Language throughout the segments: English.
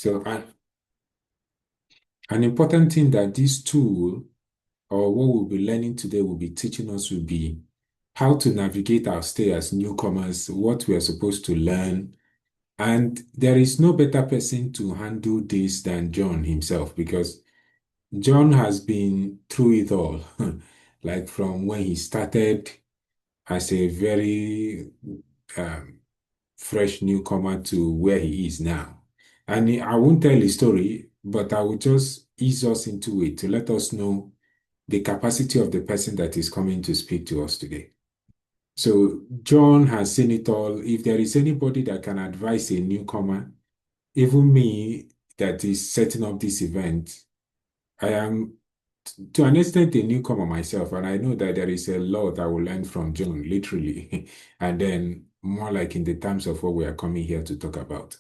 So an important thing that this tool or what we'll be learning today will be teaching us will be how to navigate our stay as newcomers, what we are supposed to learn. And there is no better person to handle this than John himself because John has been through it all, like from when he started as a very um, fresh newcomer to where he is now. And I won't tell his story, but I will just ease us into it to let us know the capacity of the person that is coming to speak to us today. So, John has seen it all. If there is anybody that can advise a newcomer, even me that is setting up this event, I am to an extent a newcomer myself, and I know that there is a lot I will learn from John, literally, and then more like in the terms of what we are coming here to talk about.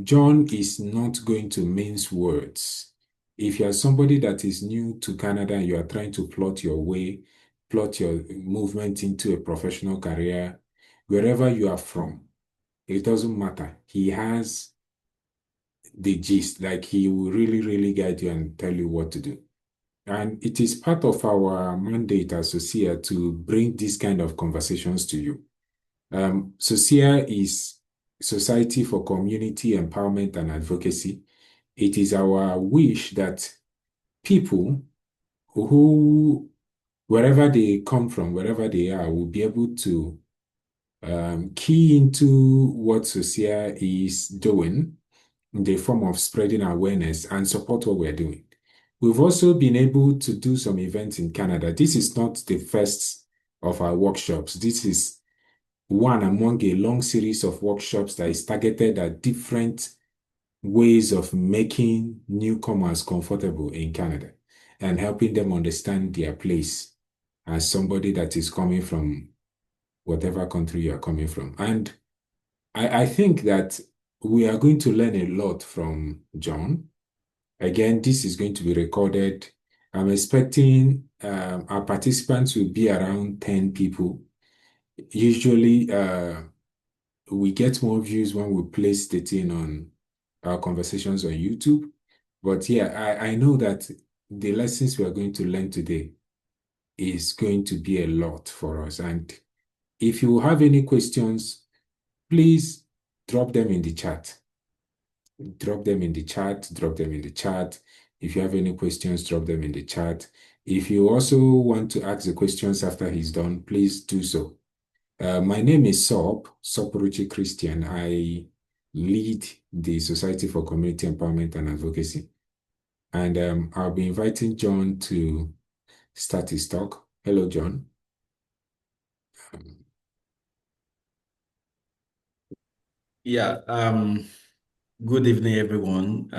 John is not going to mince words. If you are somebody that is new to Canada and you are trying to plot your movement into a professional career, wherever you are from, it doesn't matter. He has the gist, like he will really, really guide you and tell you what to do. And it is part of our mandate as SOCIA to bring these kind of conversations to you. SOCIA is Society for Community Empowerment and Advocacy. It is our wish that people who, wherever they come from, wherever they are, will be able to key into what SOCIA is doing in the form of spreading awareness and support what we're doing. We've also been able to do some events in Canada. This is not the first of our workshops. This is one among a long series of workshops that is targeted at different ways of making newcomers comfortable in Canada and helping them understand their place as somebody that is coming from whatever country you are coming from. And I think that we are going to learn a lot from John. Again, this is going to be recorded. I'm expecting our participants will be around 10 people. Usually, we get more views when we place the thing on our conversations on YouTube. But yeah, I know that the lessons we are going to learn today is going to be a lot for us. And if you have any questions, please drop them in the chat. Drop them in the chat, drop them in the chat. If you have any questions, drop them in the chat. If you also want to ask the questions after he's done, please do so. My name is Sopuruchi Christian. I lead the Society for Community Empowerment and Advocacy. And I'll be inviting John to start his talk. Hello, John. Um, Yeah, good evening, everyone.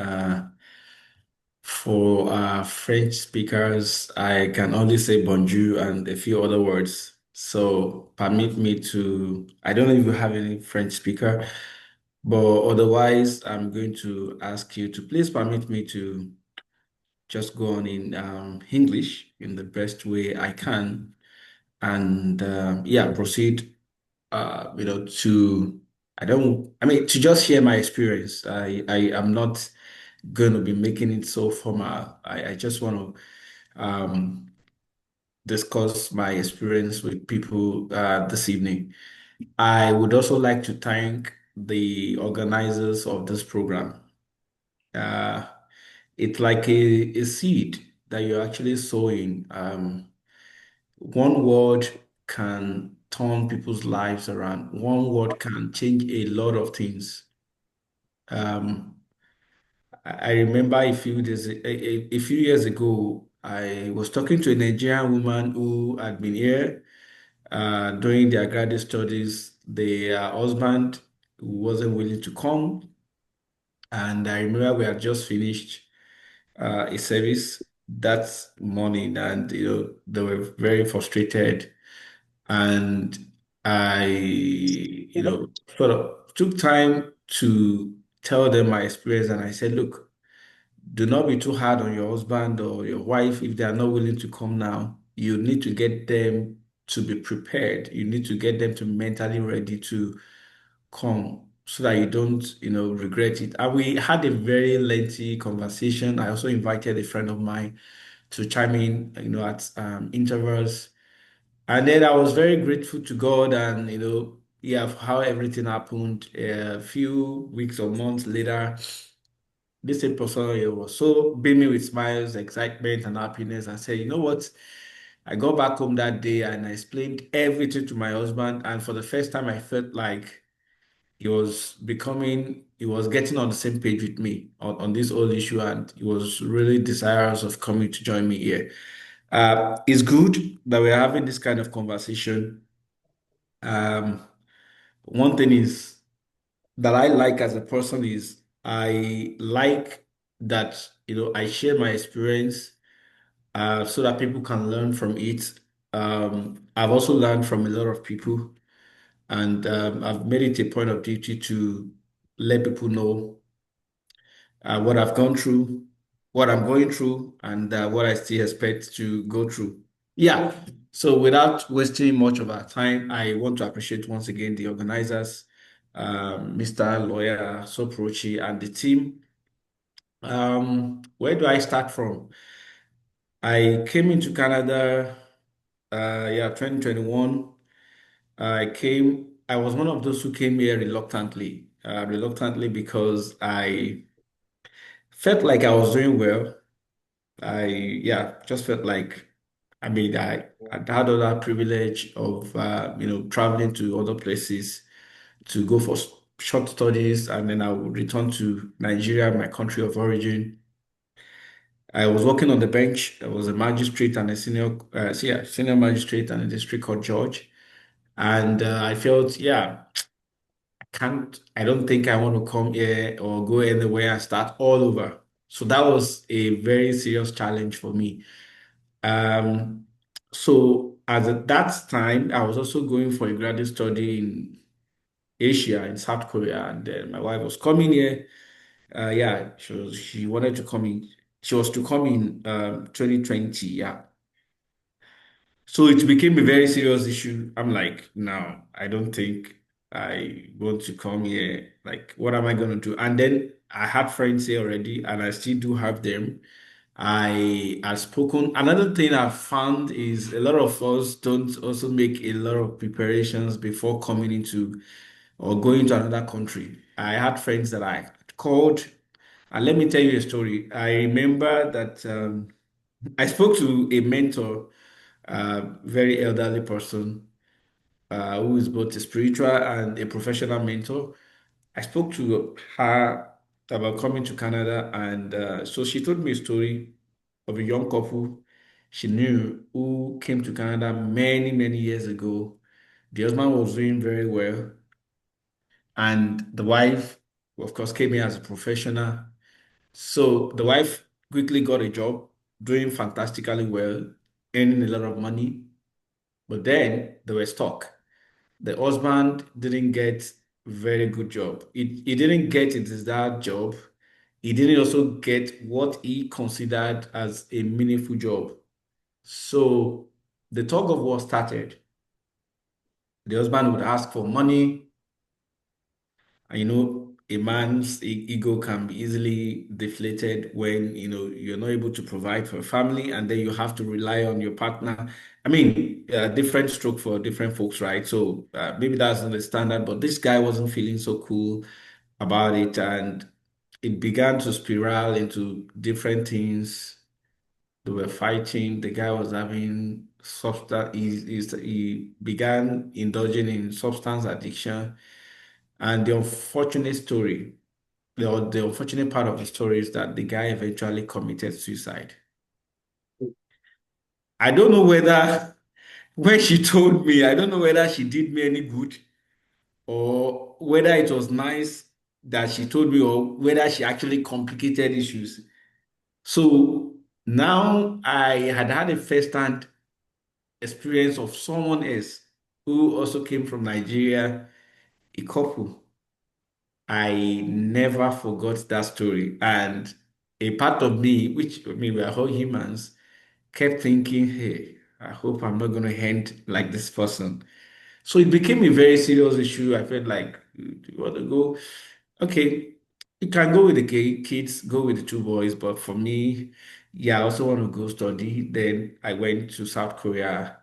For French speakers, I can only say bonjour and a few other words. So permit me to, I don't know if you have any French speaker, but otherwise, I'm going to ask you to please permit me to just go on in English in the best way I can and yeah, proceed to I mean to just share my experience. I am not going to be making it so formal. I just want to discuss my experience with people this evening. I would also like to thank the organizers of this program. Uh, it's like a seed that you're actually sowing. One word can turn people's lives around. One word can change a lot of things. Um, I remember a few years ago, I was talking to a Nigerian woman who had been here during their graduate studies. Their husband wasn't willing to come, and I remember we had just finished a service that morning, and they were very frustrated. And I, sort of took time to tell them my experience. And I said, look, do not be too hard on your husband or your wife if they are not willing to come now. You need to get them to be prepared. You need to get them to mentally ready to come. so that you don't, regret it. And we had a very lengthy conversation. I also invited a friend of mine to chime in, at intervals. And then I was very grateful to God and, yeah, for how everything happened. A few weeks or months later, this same person was so beaming with smiles, excitement, and happiness. I said, you know what? I got back home that day and I explained everything to my husband. And for the first time, I felt like he was getting on the same page with me on this whole issue. And he was really desirous of coming to join me here. It's good that we're having this kind of conversation. Um, One thing is that I like as a person is I like that, I share my experience so that people can learn from it. I've also learned from a lot of people, and I've made it a point of duty to let people know what I've gone through, what I'm going through, and what I still expect to go through. Yeah. So without wasting much of our time, I want to appreciate once again the organizers, Mr. Lawyer Soprochi, and the team. Where do I start from? I came into Canada, yeah, 2021. I was one of those who came here reluctantly because I felt like I was doing well. Yeah, just felt like, I had other privilege of, traveling to other places to go for short studies, and then I would return to Nigeria, my country of origin. I was working on the bench. I was a magistrate and a senior magistrate and a district court judge. And I felt, yeah, I don't think I want to come here or go anywhere and start all over. So that was a very serious challenge for me. Um, so at that time, I was also going for a graduate study in Asia, in South Korea, and then my wife was coming here. Yeah, she wanted to come in. She was to come in 2020. Yeah, so it became a very serious issue. I'm like, no, I don't think I want to come here. Like, what am I going to do? And then I had friends here already, and I still do have them. I have spoken. Another thing I've found is a lot of us don't also make a lot of preparations before coming into or going to another country. I had friends that I called, and let me tell you a story. I remember that I spoke to a mentor, very elderly person who is both a spiritual and a professional mentor. I spoke to her about coming to Canada, and so she told me a story of a young couple she knew who came to Canada many, many years ago. The husband was doing very well, and the wife, of course, came here as a professional. So the wife quickly got a job, doing fantastically well, earning a lot of money, but then they were stuck. The husband didn't get very good job. He didn't get a desired job. He didn't also get what he considered as a meaningful job. So the tug of war started. The husband would ask for money. And a man's ego can be easily deflated when you're not able to provide for a family, and then you have to rely on your partner. I mean, different stroke for different folks, right? So maybe that's not the standard, but this guy wasn't feeling so cool about it, and it began to spiral into different things. They were fighting. The guy was having substance. He began indulging in substance addiction, and the unfortunate part of the story is that the guy eventually committed suicide. I don't know whether, when she told me, I don't know whether she did me any good or whether it was nice that she told me or whether she actually complicated issues. So now I had a first-hand experience of someone else who also came from Nigeria, a couple. I never forgot that story. And a part of me, which, I mean, we are all humans, kept thinking, hey, I hope I'm not going to end like this person. So it became a very serious issue. I felt like, do you want to go? Okay, you can go with the kids, go with the two boys. But for me, yeah, I also want to go study. Then I went to South Korea.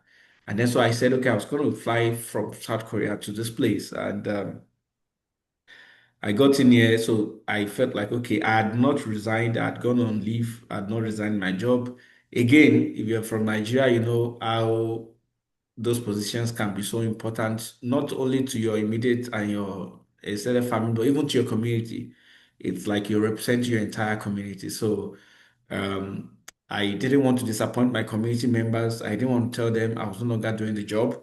And then so I said, okay, I was going to fly from South Korea to this place. And I got in here. So I felt like, okay, I had not resigned. I had gone on leave. I had not resigned my job. Again, if you're from Nigeria, you know how those positions can be so important, not only to your immediate and your extended family, but even to your community. It's like you represent your entire community. So um, I didn't want to disappoint my community members. I didn't want to tell them I was no longer doing the job.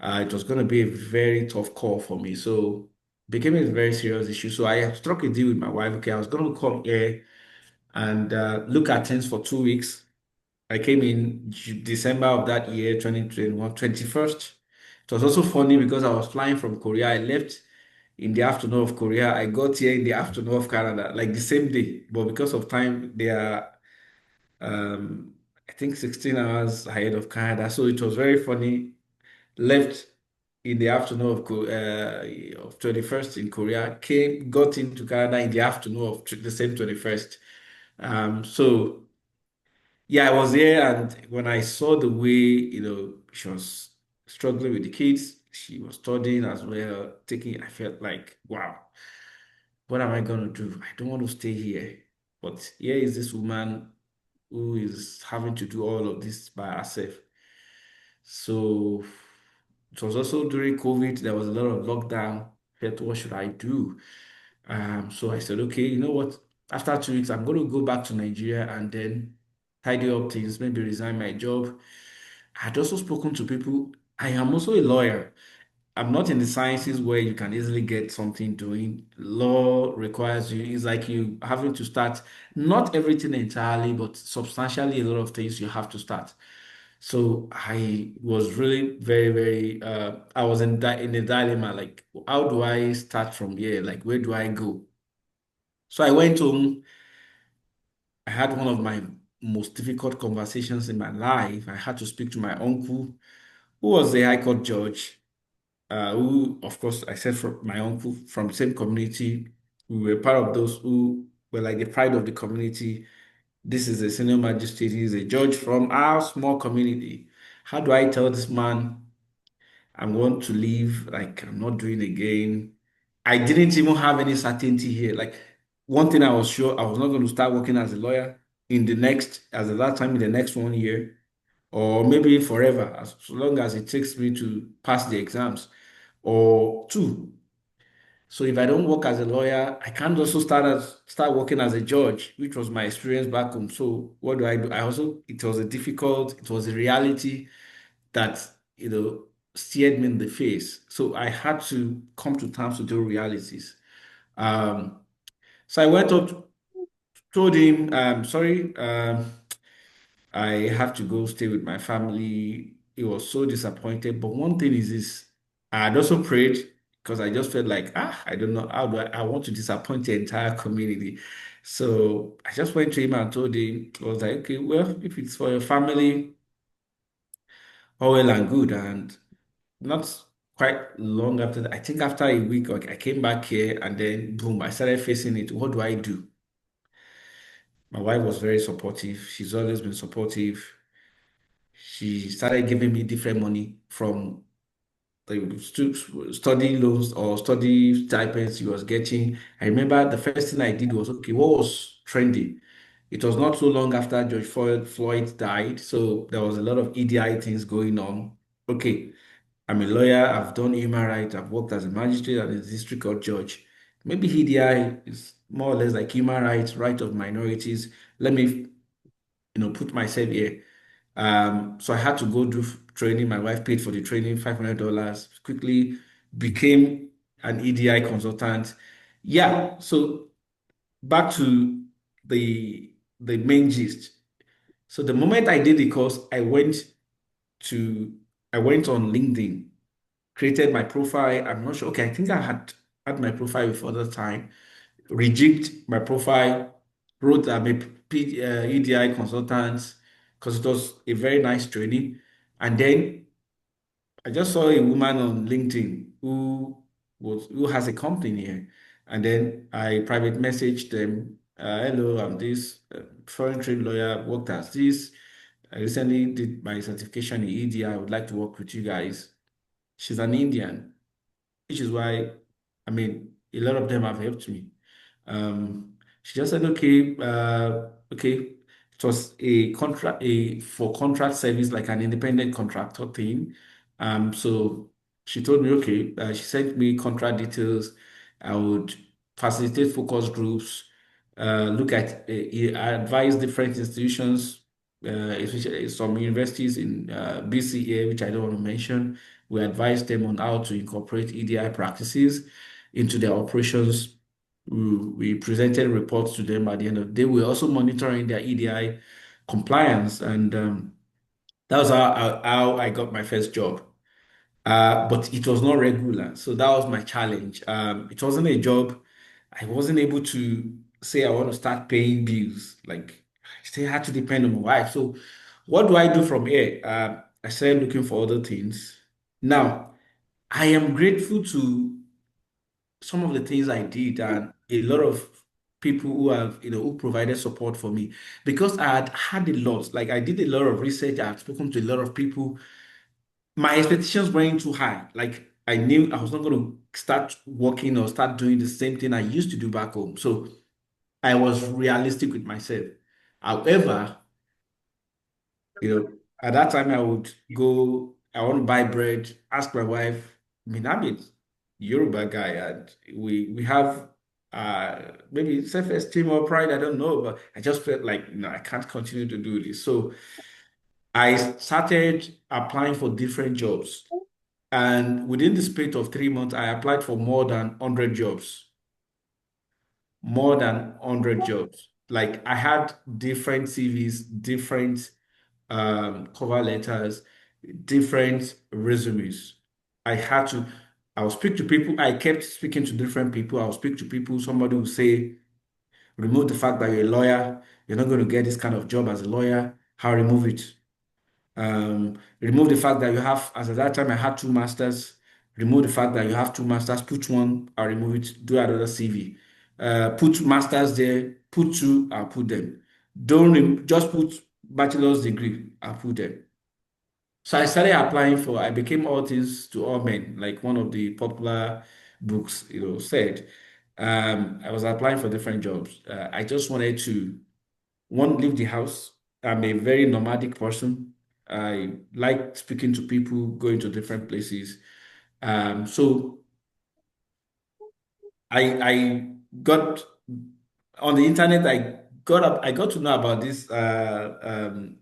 It was going to be a very tough call for me. So it became a very serious issue. So I struck a deal with my wife. Okay, I was going to come here and look at things for 2 weeks. I came in December of that year, 2021, 21st. It was also funny because I was flying from Korea. I left in the afternoon of Korea. I got here in the afternoon of Canada, like the same day. But because of time, they are, I think, 16 hours ahead of Canada. So it was very funny. Left in the afternoon of 21st in Korea, got into Canada in the afternoon of the same 21st. So yeah, I was there, and when I saw the way, she was struggling with the kids, she was studying as well, taking, I felt like, wow, what am I going to do? I don't want to stay here. But here is this woman who is having to do all of this by herself. So it was also during COVID, there was a lot of lockdown. Felt, what should I do? So I said, okay, you know what? After 2 weeks, I'm going to go back to Nigeria and then tidy up things, maybe resign my job. I had also spoken to people. I am also a lawyer. I'm not in the sciences where you can easily get something doing. Law requires you, it's like you having to start, not everything entirely, but substantially a lot of things you have to start. So I was really very, very, I was in a dilemma, like, how do I start from here? Like, where do I go? So I went home. I had one of my most difficult conversations in my life. I had to speak to my uncle, who was the High Court judge, who, of course, I said from my uncle from the same community. We were part of those who were like the pride of the community. This is a senior magistrate. He's a judge from our small community. How do I tell this man I want to leave, like I'm not doing again? I didn't even have any certainty here. Like one thing I was sure I was not going to start working as a lawyer in the next, as at that time in the next 1 year, or maybe forever, as long as it takes me to pass the exams, or two. So if I don't work as a lawyer, I can't also start working as a judge, which was my experience back home. So what do I do? I also, it was it was a reality that, stared me in the face. So I had to come to terms with those realities. Um, so I went up, told him, sorry, I have to go stay with my family. He was so disappointed. But one thing is this, I had also prayed because I just felt like, I don't know, how do I want to disappoint the entire community. So I just went to him and told him, I was like, okay, well, if it's for your family, all well and good. And not quite long after that, I think after a week, like, I came back here and then boom, I started facing it. What do I do? My wife was very supportive. She's always been supportive. She started giving me different money from the study loans or study stipends she was getting. I remember the first thing I did was, okay, what was trending? It was not so long after George Floyd died, so there was a lot of EDI things going on. Okay, I'm a lawyer, I've done human rights, I've worked as a magistrate and a district court judge. Maybe EDI is more or less like human rights, right of minorities. Let me, put myself here. So I had to go do training. My wife paid for the training, $500. Quickly became an EDI consultant. Yeah. So back to the main gist. So the moment I did the course, to I went on LinkedIn, created my profile. I'm not sure. Okay, I think I had my profile before the time. Rejigged my profile, wrote I'm a EDI consultant because it was a very nice training. And then I just saw a woman on LinkedIn who has a company here, and then I private messaged them. Hello, I'm this foreign trade lawyer. Worked as this. I recently did my certification in EDI. I would like to work with you guys. She's an Indian, which is why, I mean, a lot of them have helped me. She just said, okay, okay. It was a contract, a for contract service, like an independent contractor thing. So she told me, okay, she sent me contract details. I would facilitate focus groups, look at, I advise different institutions, especially some universities in BCA, which I don't want to mention. We advise them on how to incorporate EDI practices into their operations. We presented reports to them at the end of the day. We're also monitoring their EDI compliance, and that was how I got my first job. But it was not regular, so that was my challenge. It wasn't a job. I wasn't able to say I want to start paying bills. Like I still had to depend on my wife. So, what do I do from here? I started looking for other things. Now, I am grateful to some of the things I did and a lot of people who have, who provided support for me because I had had a lot. Like I did a lot of research. I had spoken to a lot of people. My expectations weren't too high. Like I knew I was not going to start working or start doing the same thing I used to do back home. So I was realistic with myself. However, at that time I would go, I want to buy bread, ask my wife, I mean, I'm a Yoruba guy, and we have maybe self-esteem or pride, I don't know, but I just felt like, no, I can't continue to do this. So I started applying for different jobs. And within the space of 3 months, I applied for more than 100 jobs. More than 100 jobs. Like I had different CVs, different cover letters, different resumes. I had to, I will speak to people. I kept speaking to different people. I'll speak to people. Somebody will say, remove the fact that you're a lawyer. You're not going to get this kind of job as a lawyer. I'll remove it. Remove the fact that you have, as at that time, I had two masters. Remove the fact that you have two masters. Put one, I'll remove it. Do another CV. Put masters there. Put two, I'll put them. Don't just put bachelor's degree. I'll put them. So I started applying for, I became all things to all men, like one of the popular books, said. I was applying for different jobs. I just wanted to, one, leave the house. I'm a very nomadic person. I like speaking to people, going to different places. So I got on the internet. I got to know about this um,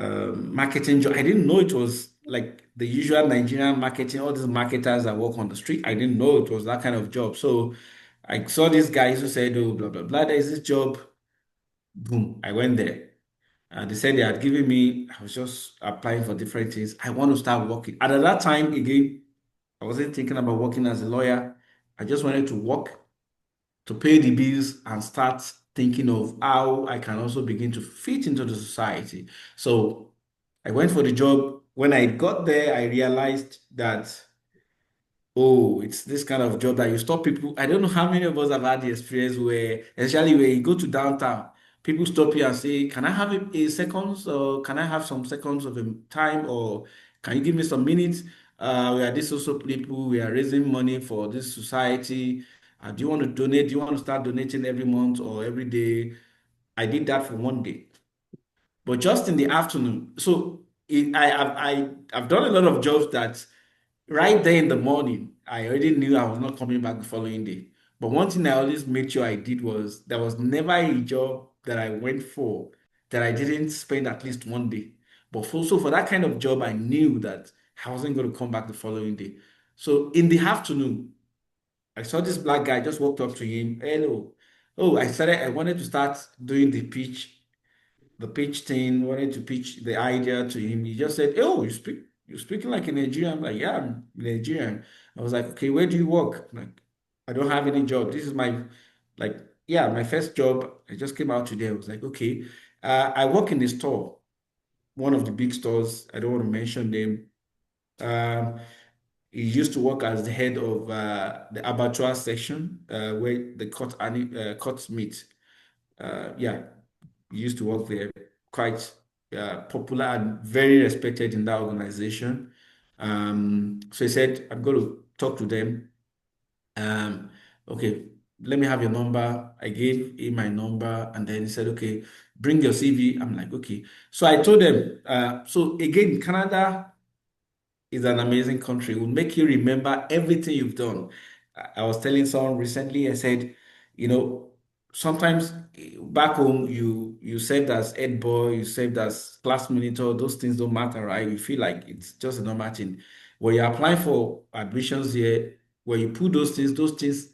marketing job. I didn't know it was like the usual Nigerian marketing, all these marketers that work on the street. I didn't know it was that kind of job. So I saw these guys who said, oh, blah, blah, blah, there's this job. Boom, I went there. They said they had given me, I was just applying for different things. I want to start working. And at that time, again, I wasn't thinking about working as a lawyer. I just wanted to work to pay the bills and start thinking of how I can also begin to fit into the society. So I went for the job. When I got there, I realized that, oh, it's this kind of job that you stop people. I don't know how many of us have had the experience where, especially when you go to downtown, people stop you and say, can I have a seconds or can I have some seconds of time or can you give me some minutes? We are this also people, we are raising money for this society. Do you want to donate? Do you want to start donating every month or every day? I did that for one day, but just in the afternoon. So I've done a lot of jobs that right there in the morning, I already knew I was not coming back the following day. But one thing I always made sure I did was there was never a job that I went for that I didn't spend at least one day. But for that kind of job, I knew that I wasn't going to come back the following day. So in the afternoon, I saw this black guy, just walked up to him. Hello. Oh, I wanted to start doing the pitch thing, wanted to pitch the idea to him. He just said, "Oh, you're speaking like a Nigerian." I'm like, "Yeah, I'm Nigerian." I was like, "Okay, where do you work?" Like, I don't have any job. This is like, yeah, my first job. I just came out today. I was like, "Okay, I work in the store." one of the big stores. I don't want to mention name. Um, he used to work as the head of the abattoir section, where the cut meat. Yeah, he used to work there. Quite popular and very respected in that organization. So he said, "I'm going to talk to them." Um, okay, let me have your number. I gave him my number, and then he said, "Okay, bring your CV." I'm like, "Okay." So I told them. So again, Canada is an amazing country. It will make you remember everything you've done. I was telling someone recently, I said, you know, sometimes back home you served as head boy, you served as class monitor, those things don't matter, right? You feel like it's just a normal thing. When you're applying for admissions here, when you put those things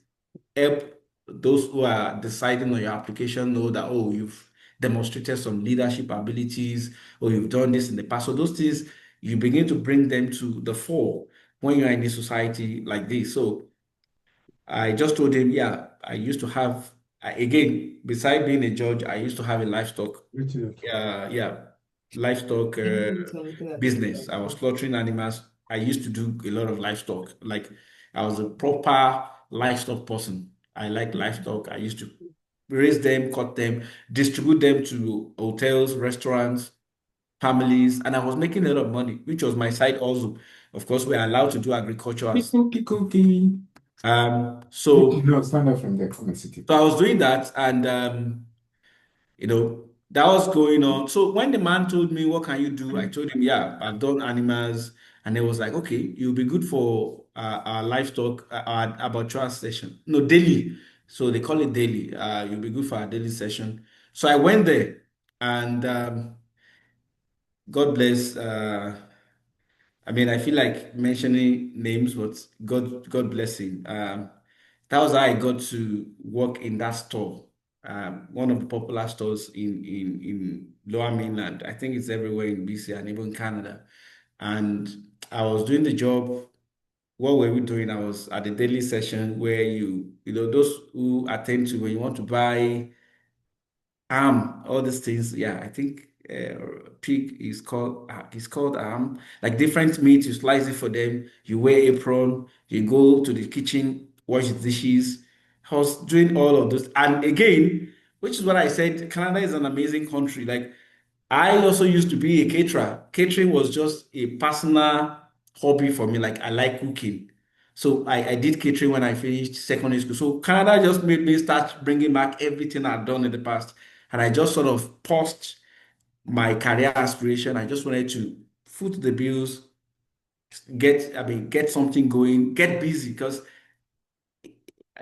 help those who are deciding on your application know that, oh, you've demonstrated some leadership abilities, or you've done this in the past. So those things, you begin to bring them to the fore when you're in a society like this. So I just told him, yeah, I used to have, again, beside being a judge, I used to have a livestock, Which is yeah, livestock business. I was slaughtering animals. I used to do a lot of livestock. Like I was a proper livestock person. I like livestock. I used to raise them, cut them, distribute them to hotels, restaurants, families, and I was making a lot of money, which was my side also. Of course, we're allowed to do agriculture as cookie cookie. um so No, stand up from there. Come and sit it. so I was doing that, and that was going on. So when the man told me, "What can you do?" I told him, "Yeah, I've done animals." And he was like, "Okay, you'll be good for our livestock, our abattoir session. No, daily. So they call it daily. You'll be good for our daily session." So I went there, and God bless. I mean, I feel like mentioning names, but God bless him. That was how I got to work in that store, one of the popular stores in Lower Mainland. I think it's everywhere in BC and even Canada. And I was doing the job. What were we doing? I was at the daily session where those who attend to when you want to buy all these things. Yeah, I think pig is called like different meat. You slice it for them. You wear apron. You go to the kitchen, wash the dishes. I was doing all of this, and again, which is what I said. Canada is an amazing country. Like I also used to be a caterer. Catering was just a personal hobby for me. Like I like cooking. So I did catering when I finished secondary school. So Canada just made me start bringing back everything I'd done in the past. And I just sort of paused my career aspiration. I just wanted to foot the bills, get something going, get busy because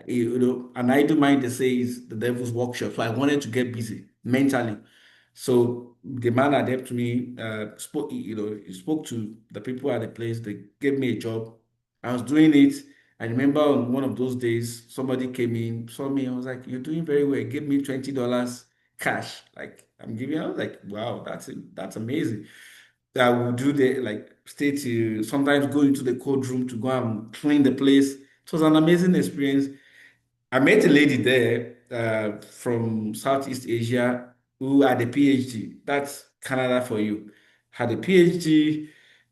an idle mind they say is the devil's workshop. So I wanted to get busy mentally. So the man that helped me he spoke to the people at the place. They gave me a job. I was doing it. I remember on one of those days, somebody came in, saw me. I was like, "You're doing very well." Give me $20 cash. Like I'm giving. I was like, "Wow, that's amazing." I would do the like stay to sometimes go into the code room to go and clean the place. It was an amazing experience. I met a lady there from Southeast Asia who had a PhD. That's Canada for you. Had a PhD.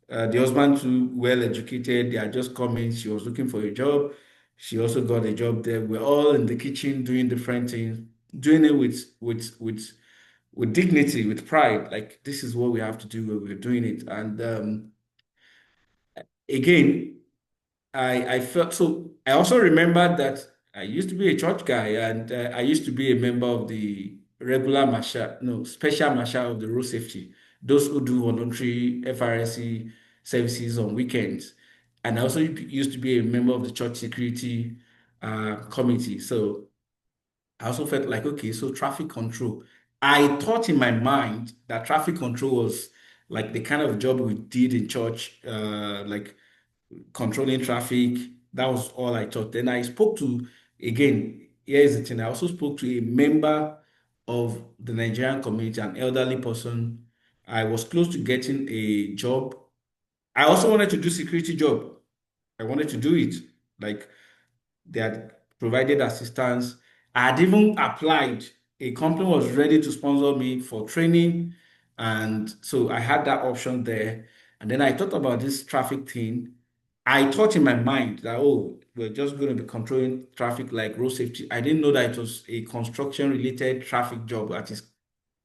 The husband too, well educated. They had just come in. She was looking for a job. She also got a job there. We're all in the kitchen doing different things, doing it with dignity, with pride. Like this is what we have to do. We're doing it. And again, I felt so. I also remembered that I used to be a church guy, and I used to be a member of the regular marshal, no, special marshal of the road safety, those who do voluntary FRSC services on weekends. And I also used to be a member of the church security committee. So I also felt like, okay, so traffic control. I thought in my mind that traffic control was like the kind of job we did in church, like controlling traffic. That was all I thought. Then I spoke to, again, here's the thing. I also spoke to a member of the Nigerian community, an elderly person. I was close to getting a job. I also wanted to do security job. I wanted to do it. Like they had provided assistance. I had even applied. A company was ready to sponsor me for training. And so I had that option there. And then I thought about this traffic thing. I thought in my mind that, oh, we're just going to be controlling traffic like road safety. I didn't know that it was a construction related traffic job that is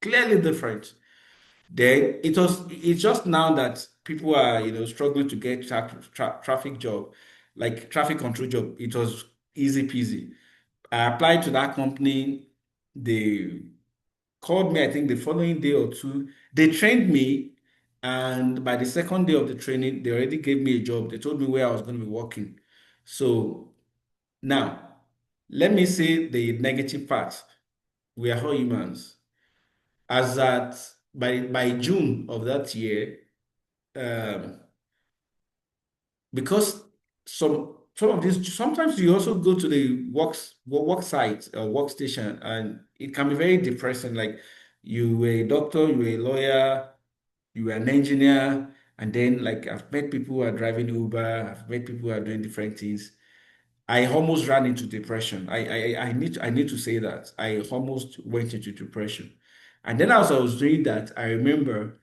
clearly different. Then it's just now that people are, struggling to get traffic job, like traffic control job. It was easy peasy. I applied to that company. They called me, I think the following day or two. They trained me, and by the second day of the training, they already gave me a job. They told me where I was going to be working. So now, let me say the negative part. We are all humans. As that by June of that year, um, because some of these sometimes you also go to the work site or workstation, and it can be very depressing. Like you were a doctor, you were a lawyer, you were an engineer, and then like I've met people who are driving Uber, I've met people who are doing different things. I almost ran into depression. I need to say that I almost went into depression. And then as I was doing that, I remember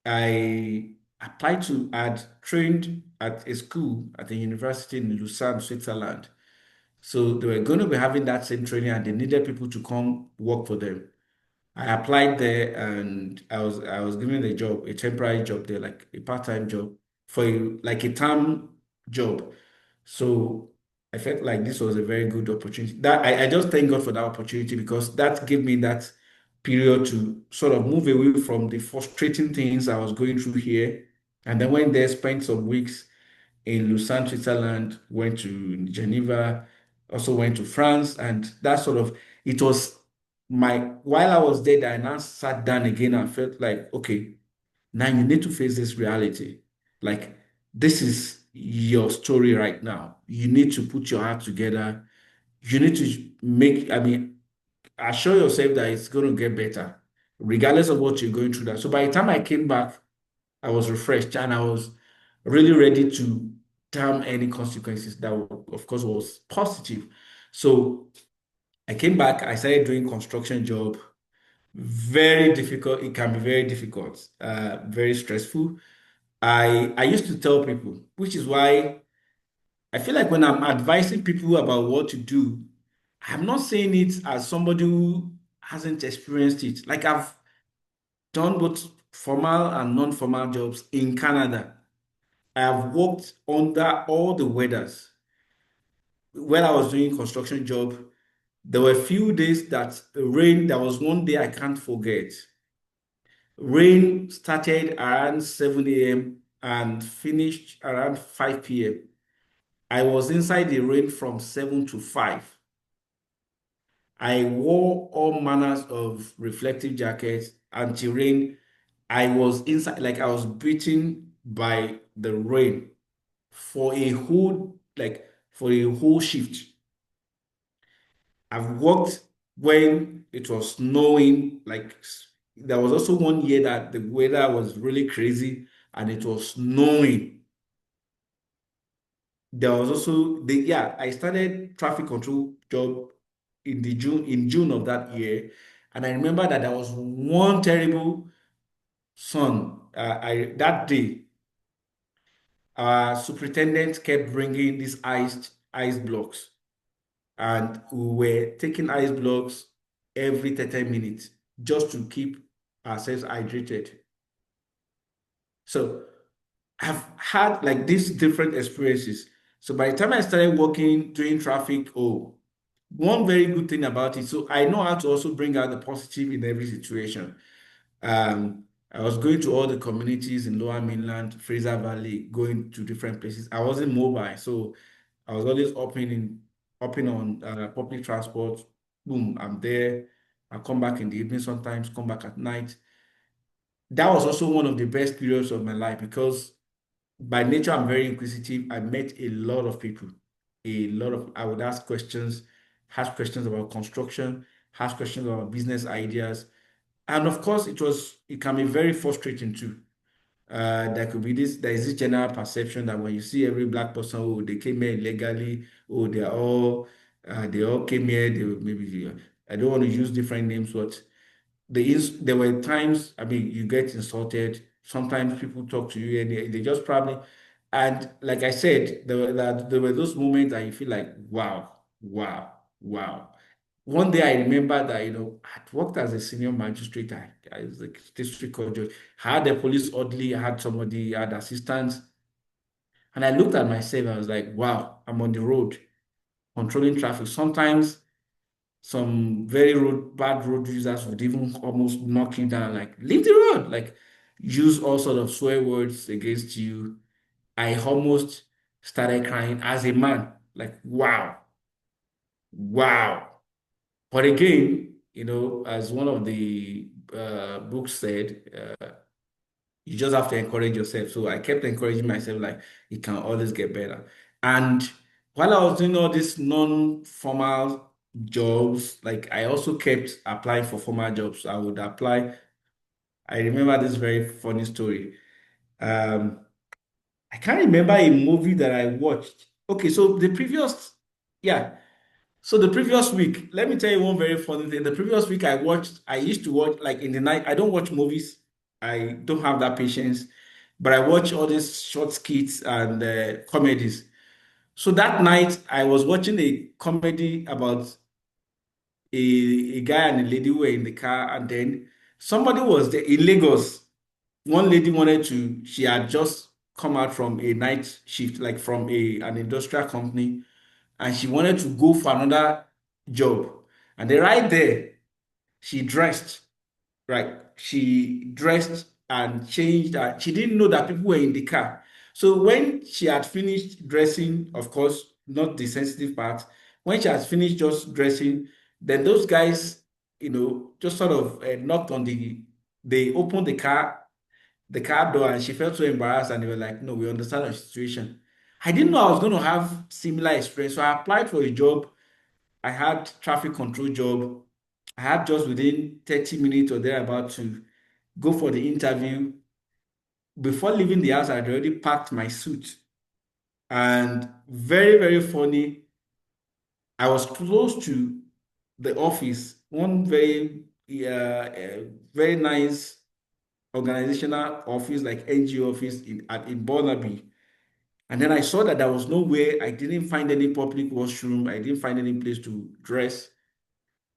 I applied to, I'd trained at a school at a university in Lausanne, Switzerland. So they were going to be having that same training and they needed people to come work for them. I applied there and I was given a job, a temporary job there, like a part-time job for like a term job. So I felt like this was a very good opportunity. That I just thank God for that opportunity because that gave me that period to sort of move away from the frustrating things I was going through here. And then went there, spent some weeks in Lausanne, Switzerland, went to Geneva, also went to France, and that sort of it was my while I was there, that I now sat down again and felt like, okay, now you need to face this reality. Like this is your story right now. You need to put your heart together. You need to make, I mean, assure yourself that it's going to get better, regardless of what you're going through. That. So by the time I came back, I was refreshed and I was really ready to damn any consequences that, of course, was positive. So I came back, I started doing construction job. Very difficult. It can be very difficult, very stressful. I used to tell people, which is why I feel like when I'm advising people about what to do, I'm not saying it as somebody who hasn't experienced it. Like I've done both formal and non-formal jobs in Canada. I have worked under all the weathers. When I was doing construction job, there were a few days that rain. There was one day I can't forget. Rain started around 7 a.m. and finished around 5 p.m. I was inside the rain from 7 to 5. I wore all manners of reflective jackets, anti-rain. I was inside, like I was beaten by the rain for a whole shift. I've worked when it was snowing. There was also one year that the weather was really crazy and it was snowing. There was also the yeah, I started traffic control job in June of that year, and I remember that there was one terrible sun. I that day, our superintendent kept bringing these ice blocks, and we were taking ice blocks every 30 minutes just to keep ourselves hydrated. So I've had like these different experiences. So by the time I started working, doing traffic, oh, one very good thing about it. So I know how to also bring out the positive in every situation. I was going to all the communities in Lower Mainland, Fraser Valley, going to different places. I wasn't mobile, so I was always hopping on public transport. Boom, I'm there. I come back in the evening sometimes, come back at night. That was also one of the best periods of my life because by nature, I'm very inquisitive. I met a lot of people. I would ask questions about construction, ask questions about business ideas. And of course, it can be very frustrating too. There is this general perception that when you see every black person, oh, they came here illegally, oh, they all came here, I don't want to use different names, but there were times, I mean, you get insulted. Sometimes people talk to you and they just probably, and like I said, there were those moments that you feel like, wow, wow, wow. One day I remember that, I'd worked as a senior magistrate. I was like district court judge. I had a police orderly, I had somebody, I had assistants. And I looked at myself, I was like, wow, I'm on the road controlling traffic. Sometimes some bad road users would even almost knock you down, like, leave the road, like use all sort of swear words against you. I almost started crying as a man, like, wow, wow. But again, as one of the books said, you just have to encourage yourself. So I kept encouraging myself, like, it can always get better. And while I was doing all these non-formal jobs, like, I also kept applying for formal jobs. I would apply. I remember this very funny story. Um, I can't remember a movie that I watched. Okay, so yeah. So the previous week, let me tell you one very funny thing. The previous week I used to watch, like, in the night. I don't watch movies. I don't have that patience, but I watch all these short skits and comedies. So that night I was watching a comedy about a guy and a lady who were in the car, and then somebody was there in Lagos. One lady she had just come out from a night shift, like from an industrial company, and she wanted to go for another job. And then right there, she dressed, right? She dressed and changed. She didn't know that people were in the car. So when she had finished dressing, of course, not the sensitive part, when she had finished just dressing, then those guys, just sort of knocked on they opened the car door, and she felt so embarrassed, and they were like, no, we understand the situation. I didn't know I was going to have similar experience. So I applied for a job. I had traffic control job. I had just within 30 minutes or thereabout to go for the interview. Before leaving the house, I'd already packed my suit. And very, very funny, I was close to the office, one very nice organizational office, like NGO office in Burnaby. And then I saw that there was nowhere. I didn't find any public washroom. I didn't find any place to dress.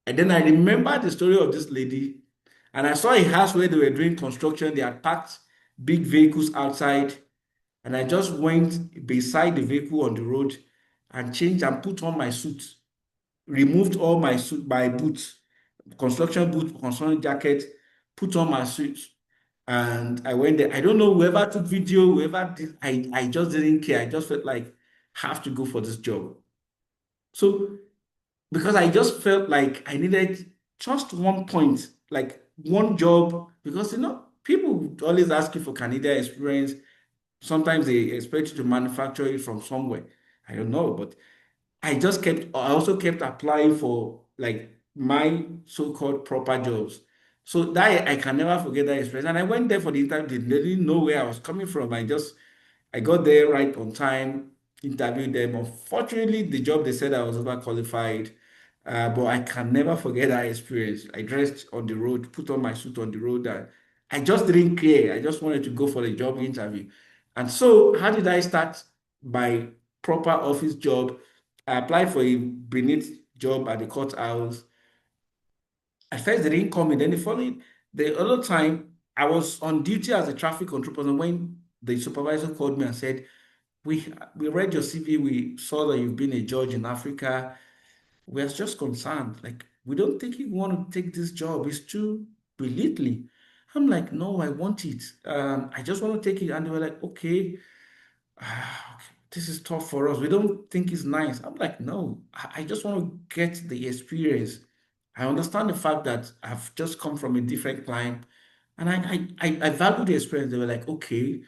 And then I remember the story of this lady, and I saw a house where they were doing construction. They had parked big vehicles outside, and I just went beside the vehicle on the road and changed and put on my suit, removed all my boots, construction boots, construction jacket, put on my suit, and I went there. I don't know whoever took video, whoever did, I just didn't care. I just felt like have to go for this job. So because I just felt like I needed just one point, like one job, because people always ask you for Canadian experience. Sometimes they expect you to manufacture it from somewhere. I don't know, but I also kept applying for, like, my so-called proper jobs. So that I can never forget that experience. And I went there for the interview. They didn't know where I was coming from. I got there right on time, interviewed them. Unfortunately, the job, they said I was overqualified. But I can never forget that experience. I dressed on the road, put on my suit on the road, and I just didn't care. I just wanted to go for the job interview. And so, how did I start my proper office job? I applied for a beneath job at the courthouse. At first, they didn't call me. Then the other time, I was on duty as a traffic control person when the supervisor called me and said, we read your CV. We saw that you've been a judge in Africa. We're just concerned. Like, we don't think you want to take this job. It's too belittling. I'm like, no, I want it. I just want to take it. And they were like, okay, okay, this is tough for us. We don't think it's nice. I'm like, no, I just want to get the experience. I understand the fact that I've just come from a different climb, and I value the experience. They were like, okay,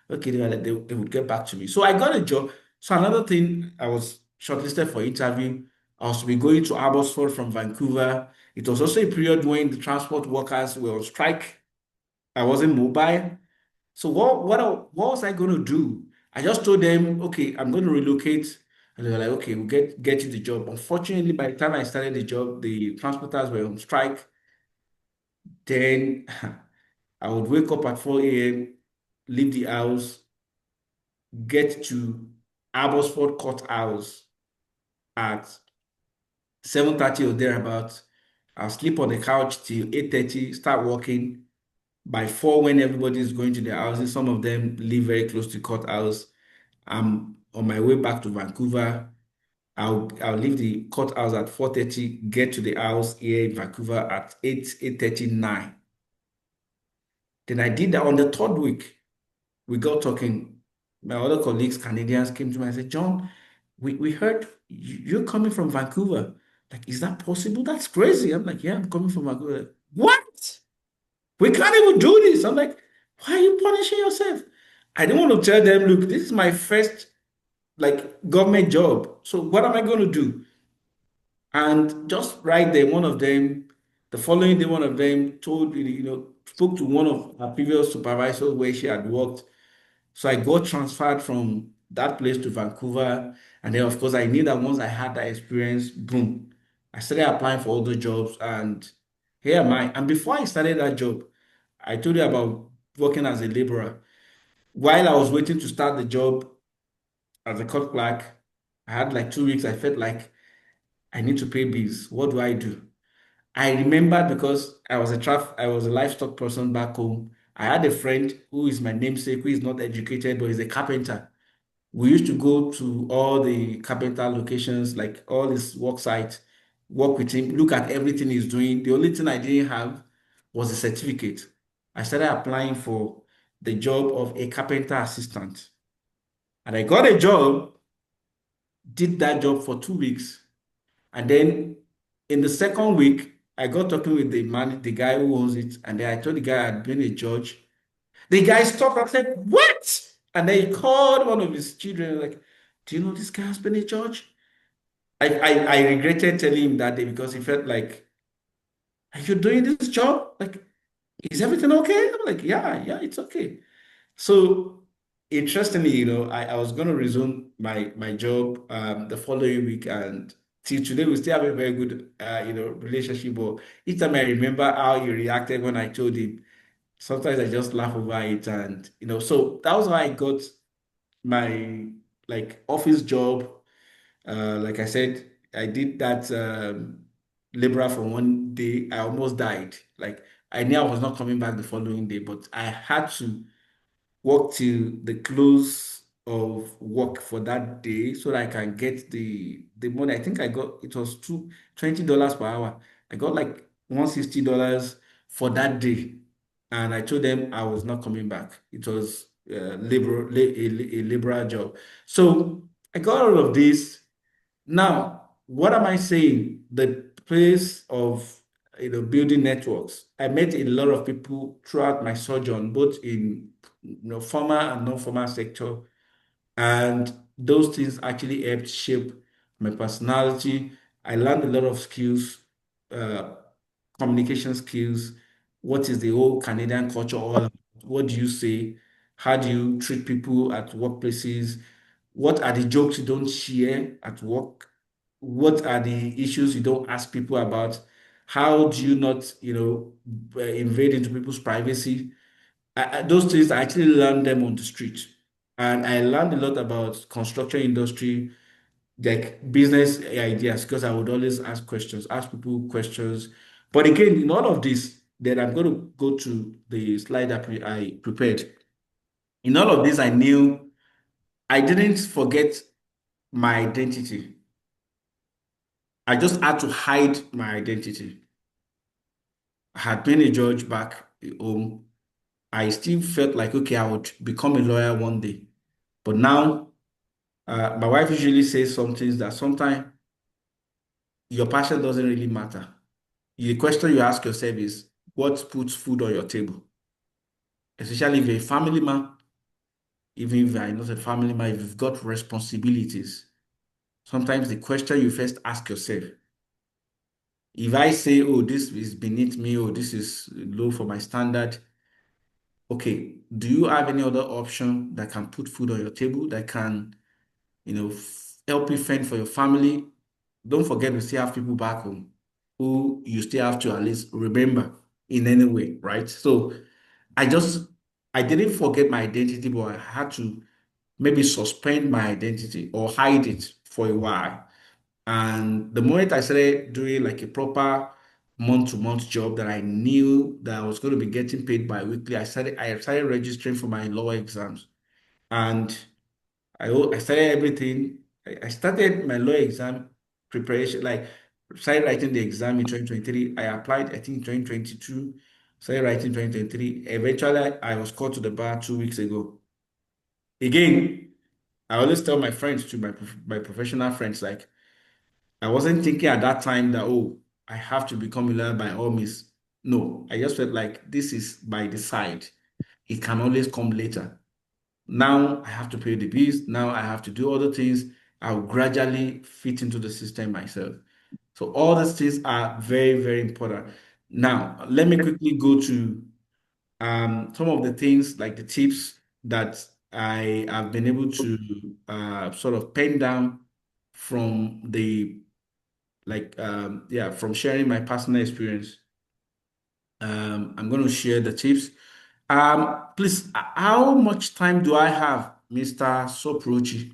okay. They were like, they would get back to me. So I got a job. So another thing, I was shortlisted for interview. I was to be going to Abbotsford from Vancouver. It was also a period when the transport workers were on strike. I wasn't mobile. So what was I going to do? I just told them, okay, I'm going to relocate. And they were like, okay, we'll get you the job. Unfortunately, by the time I started the job, the transporters were on strike. Then I would wake up at 4 a.m., leave the house, get to Abbotsford Courthouse at 7:30 or thereabouts. I'll sleep on the couch till 8:30, start working. By 4, when everybody is going to their houses, some of them live very close to courthouse. I'm on my way back to Vancouver. I'll leave the courthouse at 4:30, get to the house here in Vancouver at 8:39. Then I did that on the third week. We got talking. My other colleagues, Canadians, came to me and said, John, we heard you're coming from Vancouver. Like, is that possible? That's crazy. I'm like, yeah, I'm coming from Vancouver. Like, what? We can't even do this. I'm like, why are you punishing yourself? I didn't want to tell them, look, this is my first like government job. So what am I going to do? And just right there, one of them, the following day, one of them told me, spoke to one of our previous supervisors where she had worked. So I got transferred from that place to Vancouver. And then, of course, I knew that once I had that experience, boom, I started applying for other jobs. And here am I. And before I started that job, I told you about working as a laborer. While I was waiting to start the job as a court clerk, I had like 2 weeks. I felt like I need to pay bills. What do I do? I remembered because I was a livestock person back home. I had a friend who is my namesake, who is not educated, but is a carpenter. We used to go to all the carpenter locations, like all his work sites, work with him, look at everything he's doing. The only thing I didn't have was a certificate. I started applying for the job of a carpenter assistant. And I got a job, did that job for 2 weeks. And then in the second week, I got talking with the guy who owns it. And then I told the guy I'd been a judge. The guy stopped and said, what? And then he called one of his children, like, do you know this guy has been a judge? I regretted telling him that day because he felt like, are you doing this job? Like, is everything okay? I'm like, yeah, it's okay. So interestingly, I was going to resume my job the following week, and till today we still have a very good relationship. But each time I remember how he reacted when I told him, sometimes I just laugh over it, and so that was how I got my like office job. Like I said, I did that laborer for one day. I almost died. Like I knew I was not coming back the following day, but I had to work till the close of work for that day so that I can get the money. I think I got it was $20 per hour. I got like $160 for that day. And I told them I was not coming back. It was a liberal job. So I got all of this. Now, what am I saying? The place of building networks. I met a lot of people throughout my sojourn, both in formal and non-formal sector, and those things actually helped shape my personality. I learned a lot of skills, uh, communication skills. What is the whole Canadian culture all about? What do you say? How do you treat people at workplaces? What are the jokes you don't share at work? What are the issues you don't ask people about? How do you not, invade into people's privacy? Those things, I actually learned them on the street. And I learned a lot about construction industry, like business ideas, because I would always ask questions, ask people questions. But again, in all of this, then I'm going to go to the slide that I prepared. In all of this, I knew I didn't forget my identity. I just had to hide my identity. I had been a judge back home. I still felt like, okay, I would become a lawyer one day. But now, my wife usually says some things that sometimes your passion doesn't really matter. The question you ask yourself is, what puts food on your table? Especially if you're a family man, even if you're not a family man, if you've got responsibilities. Sometimes the question you first ask yourself, if I say, oh, this is beneath me, or this is low for my standard, okay, do you have any other option that can put food on your table, that can, help you fend for your family? Don't forget we still have people back home who you still have to at least remember. in any way, right? So I just I didn't forget my identity, but I had to maybe suspend my identity or hide it for a while. And the moment I started doing like a proper month-to-month job that I knew that I was going to be getting paid bi-weekly, I started registering for my law exams. And I started everything. I started my law exam preparation, like started writing the exam in 2023. I applied, I think, in 2022, started writing 2023. Eventually, I was called to the bar 2 weeks ago. Again, I always tell my friends, to my professional friends, like, I wasn't thinking at that time that, oh, I have to become a lawyer by all means. No, I just felt like this is by the side. It can always come later. Now I have to pay the bills. Now I have to do other things. I'll gradually fit into the system myself. So all these things are very, very important. Now, let me quickly go to some of the things, like the tips that I have been able to sort of pen down from from sharing my personal experience. I'm going to share the tips. Please, how much time do I have, Mr. Soprochi?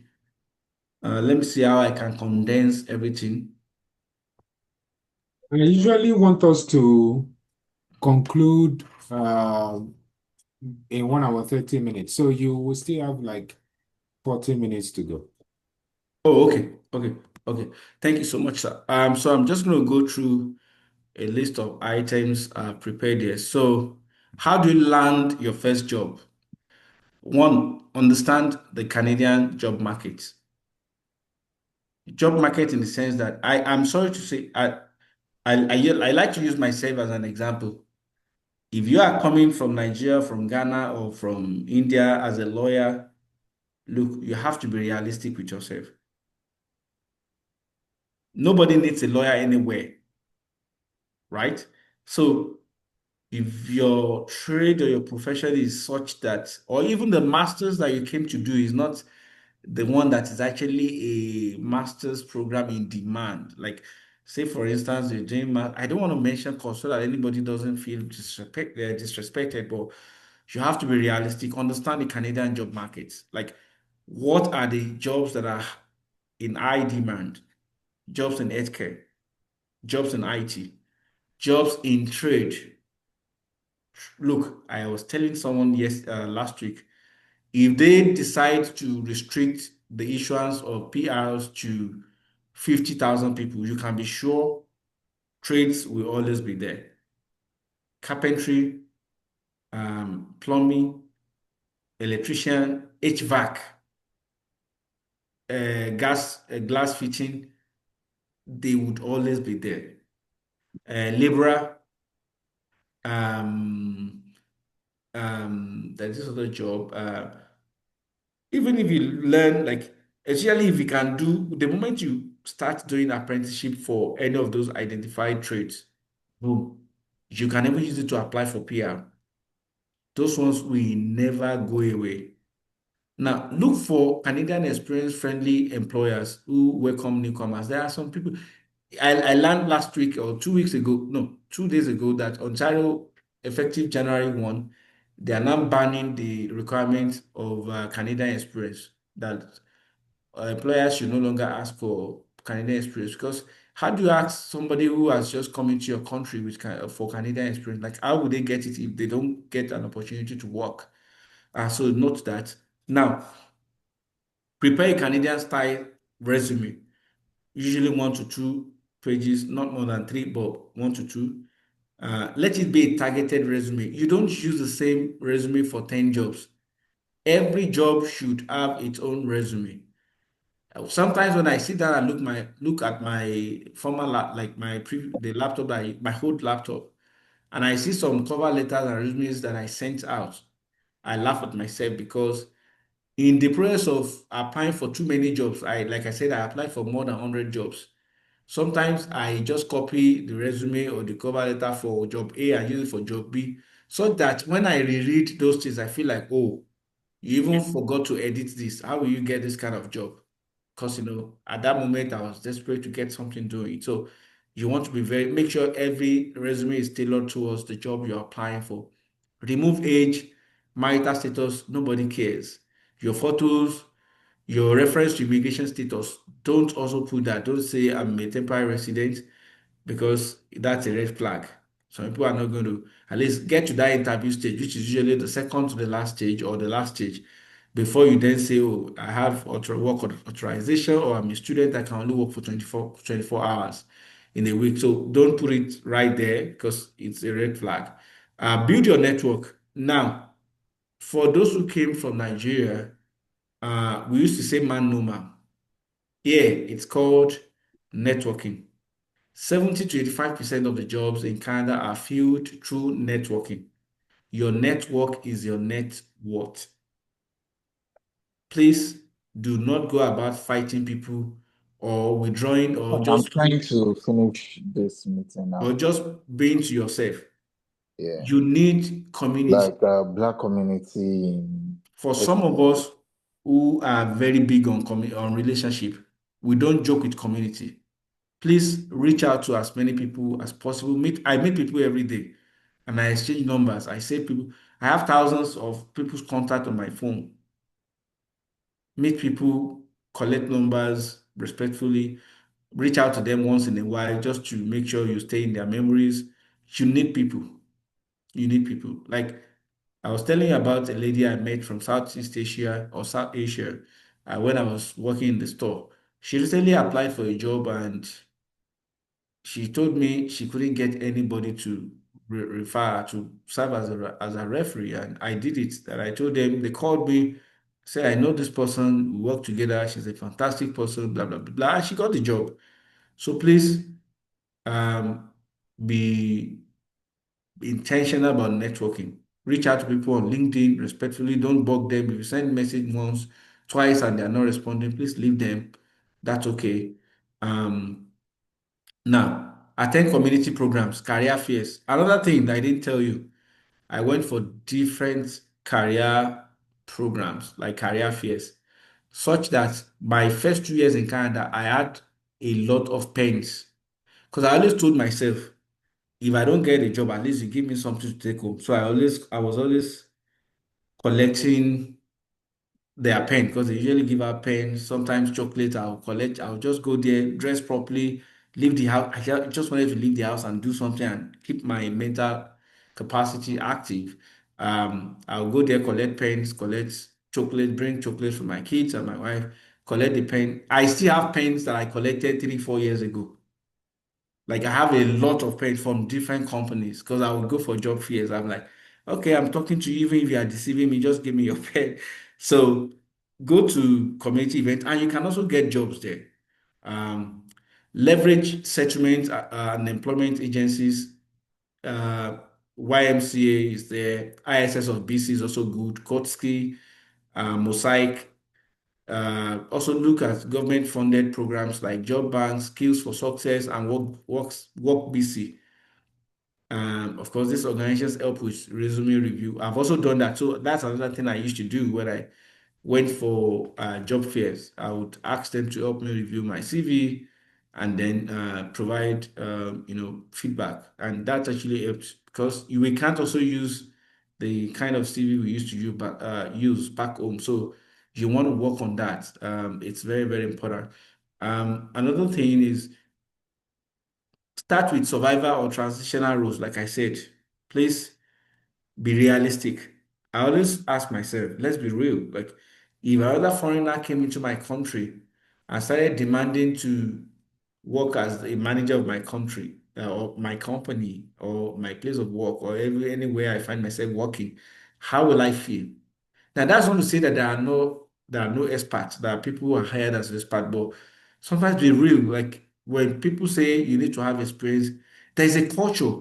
Let me see how I can condense everything. I usually want us to conclude in 1 hour, 30 minutes. So you will still have like 40 minutes to go. Oh, okay. Thank you so much, sir. So I'm just going to go through a list of items prepared here. So, how do you land your first job? One, understand the Canadian job market. Job market in the sense that I'm sorry to say, I like to use myself as an example. If you are coming from Nigeria, from Ghana, or from India as a lawyer, look, you have to be realistic with yourself. Nobody needs a lawyer anywhere, right? So if your trade or your profession is such that, or even the master's that you came to do is not the one that is actually a master's program in demand, like say for instance, you're doing I don't want to mention course so that anybody doesn't feel disrespected, but you have to be realistic, understand the Canadian job markets. Like, what are the jobs that are in high demand? Jobs in healthcare, jobs in IT, jobs in trade. Look, I was telling someone last week, if they decide to restrict the issuance of PRs to 50,000 people, you can be sure trades will always be there. Carpentry, plumbing, electrician, HVAC, glass fitting, they would always be there. Laborer, um, there's this other job. Even if you learn, like, especially if you can do, the moment you start doing apprenticeship for any of those identified trades, boom, you can never use it to apply for PR. Those ones will never go away. Now, look for Canadian experience friendly employers who welcome newcomers. There are some people. I learned last week or 2 weeks ago, no, 2 days ago, that Ontario, effective January 1, they are now banning the requirement of Canadian experience, that employers should no longer ask for Canadian experience. Because how do you ask somebody who has just come into your country with for Canadian experience? Like, how would they get it if they don't get an opportunity to work? So note that. Now, prepare a Canadian style resume, usually 1 to 2 pages, not more than three, but 1 to 2. Let it be a targeted resume. You don't use the same resume for 10 jobs. Every job should have its own resume. Sometimes when I sit down and look at my former like the laptop my old laptop, and I see some cover letters and resumes that I sent out, I laugh at myself because in the process of applying for too many jobs, like I said, I applied for more than 100 jobs. Sometimes I just copy the resume or the cover letter for job A and use it for job B, so that when I reread those things, I feel like, oh, you even forgot to edit this. How will you get this kind of job? Because, at that moment I was desperate to get something doing. So You want to be very, make sure every resume is tailored towards the job you're applying for. Remove age, marital status, nobody cares. Your photos, your reference to immigration status, don't also put that. Don't say I'm a temporary resident because that's a red flag. Some people are not going to at least get to that interview stage, which is usually the second to the last stage or the last stage, before you then say, oh, I have authorization or I'm a student, I can only work for 24 hours in a week. So don't put it right there because it's a red flag. Build your network. Now, for those who came from Nigeria, we used to say man no man. Here, it's called networking. 70 to 85% of the jobs in Canada are filled through networking. Your network is your net worth. Please do not go about fighting people or withdrawing I'm trying to finish this meeting or now. just being to yourself. Yeah. You need community. Like black community in For some of Texas. us who are very big on on relationship, we don't joke with community. Please reach out to as many people as possible. I meet people every day and I exchange numbers. I say people, I have thousands of people's contact on my phone. Meet people, collect numbers respectfully, reach out to them once in a while just to make sure you stay in their memories. You need people. You need people. Like I was telling you about a lady I met from Southeast Asia or South Asia when I was working in the store. She recently applied for a job and she told me she couldn't get anybody to refer to serve as as a referee, and I did it. And I told them, they called me, say I know this person, we work together. She's a fantastic person, blah blah blah, blah. And she got the job. So please, um, be intentional about networking. Reach out to people on LinkedIn respectfully. Don't bug them. If you send message once, twice, and they're not responding, please leave them. That's okay. Um, Now, attend community programs, career fairs. Another thing that I didn't tell you, I went for different career programs, like career fairs, such that my first 2 years in Canada, I had a lot of pains. Because I always told myself, if I don't get a job, at least you give me something to take home. So I was always collecting their pen because they usually give out pens, sometimes chocolate. I'll collect, I'll just go there, dress properly, leave the house. Just wanted to leave the house and do something and keep my mental capacity active. I'll go there, collect pens, collect chocolate, bring chocolate for my kids and my wife, collect the pen. I still have pens that I collected 3, 4 years ago. Like I have a lot of pens from different companies because I would go for job fairs. I'm like, okay, I'm talking to you, even if you are deceiving me, just give me your pen. So go to community events and you can also get jobs there. Um, Leverage settlement and employment agencies. Uh, YMCA is there. ISS of BC is also good. Kotsky, Mosaic. Also look at government funded programs like Job Banks, Skills for Success, and Work BC. Of course, these organizations help with resume review. I've also done that. So that's another thing I used to do when I went for job fairs. I would ask them to help me review my CV and then provide feedback. And that actually helps because we can't also use the kind of CV we used to use back home. So you want to work on that. It's very, very important. Another thing is start with survivor or transitional roles. Like I said, please be realistic. I always ask myself, let's be real. Like, if another foreigner came into my country and started demanding to work as a manager of my country, or my company, or my place of work, or anywhere I find myself working, how will I feel? Now, that's not to say that there are no experts. There are people who are hired as experts, but sometimes be real. Like when people say you need to have experience, there is a culture.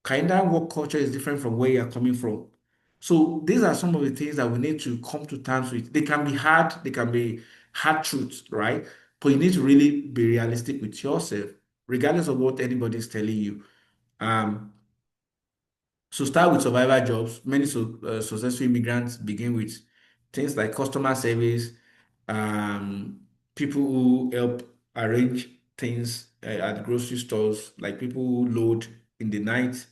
Kind of work culture is different from where you're coming from. So these are some of the things that we need to come to terms with. They can be hard, they can be hard truths, right? But you need to really be realistic with yourself, regardless of what anybody is telling you. Um, so start with survival jobs. Many successful immigrants begin with things like customer service, um, people who help arrange things at grocery stores, like people who load in the night.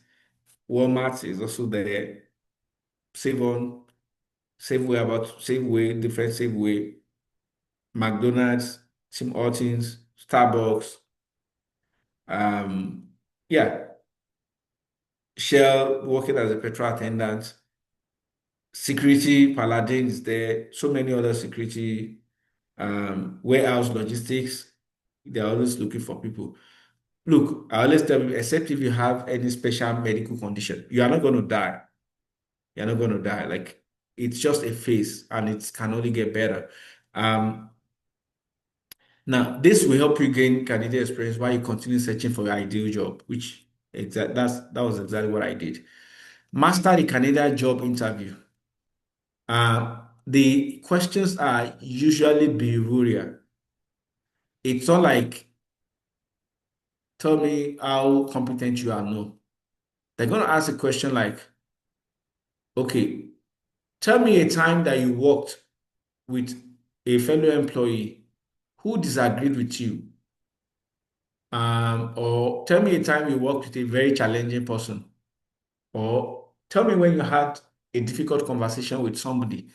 Walmart is also there. Save on, Safeway, different Safeway, McDonald's, Tim Hortons, Starbucks, um, yeah, Shell working as a petrol attendant, security, Paladin is there, so many other security, warehouse logistics. They're always looking for people. Look, I always tell you, except if you have any special medical condition, you are not going to die. You're not going to die. Like, it's just a phase and it can only get better. Um, Now, this will help you gain candidate experience while you continue searching for your ideal job, which that was exactly what I did. Master the candidate job interview. The questions are usually behavioral. It's not like tell me how competent you are. No, they're going to ask a question like, okay, tell me a time that you worked with a fellow employee who disagreed with you. Or tell me a time you worked with a very challenging person. Or tell me when you had a difficult conversation with somebody.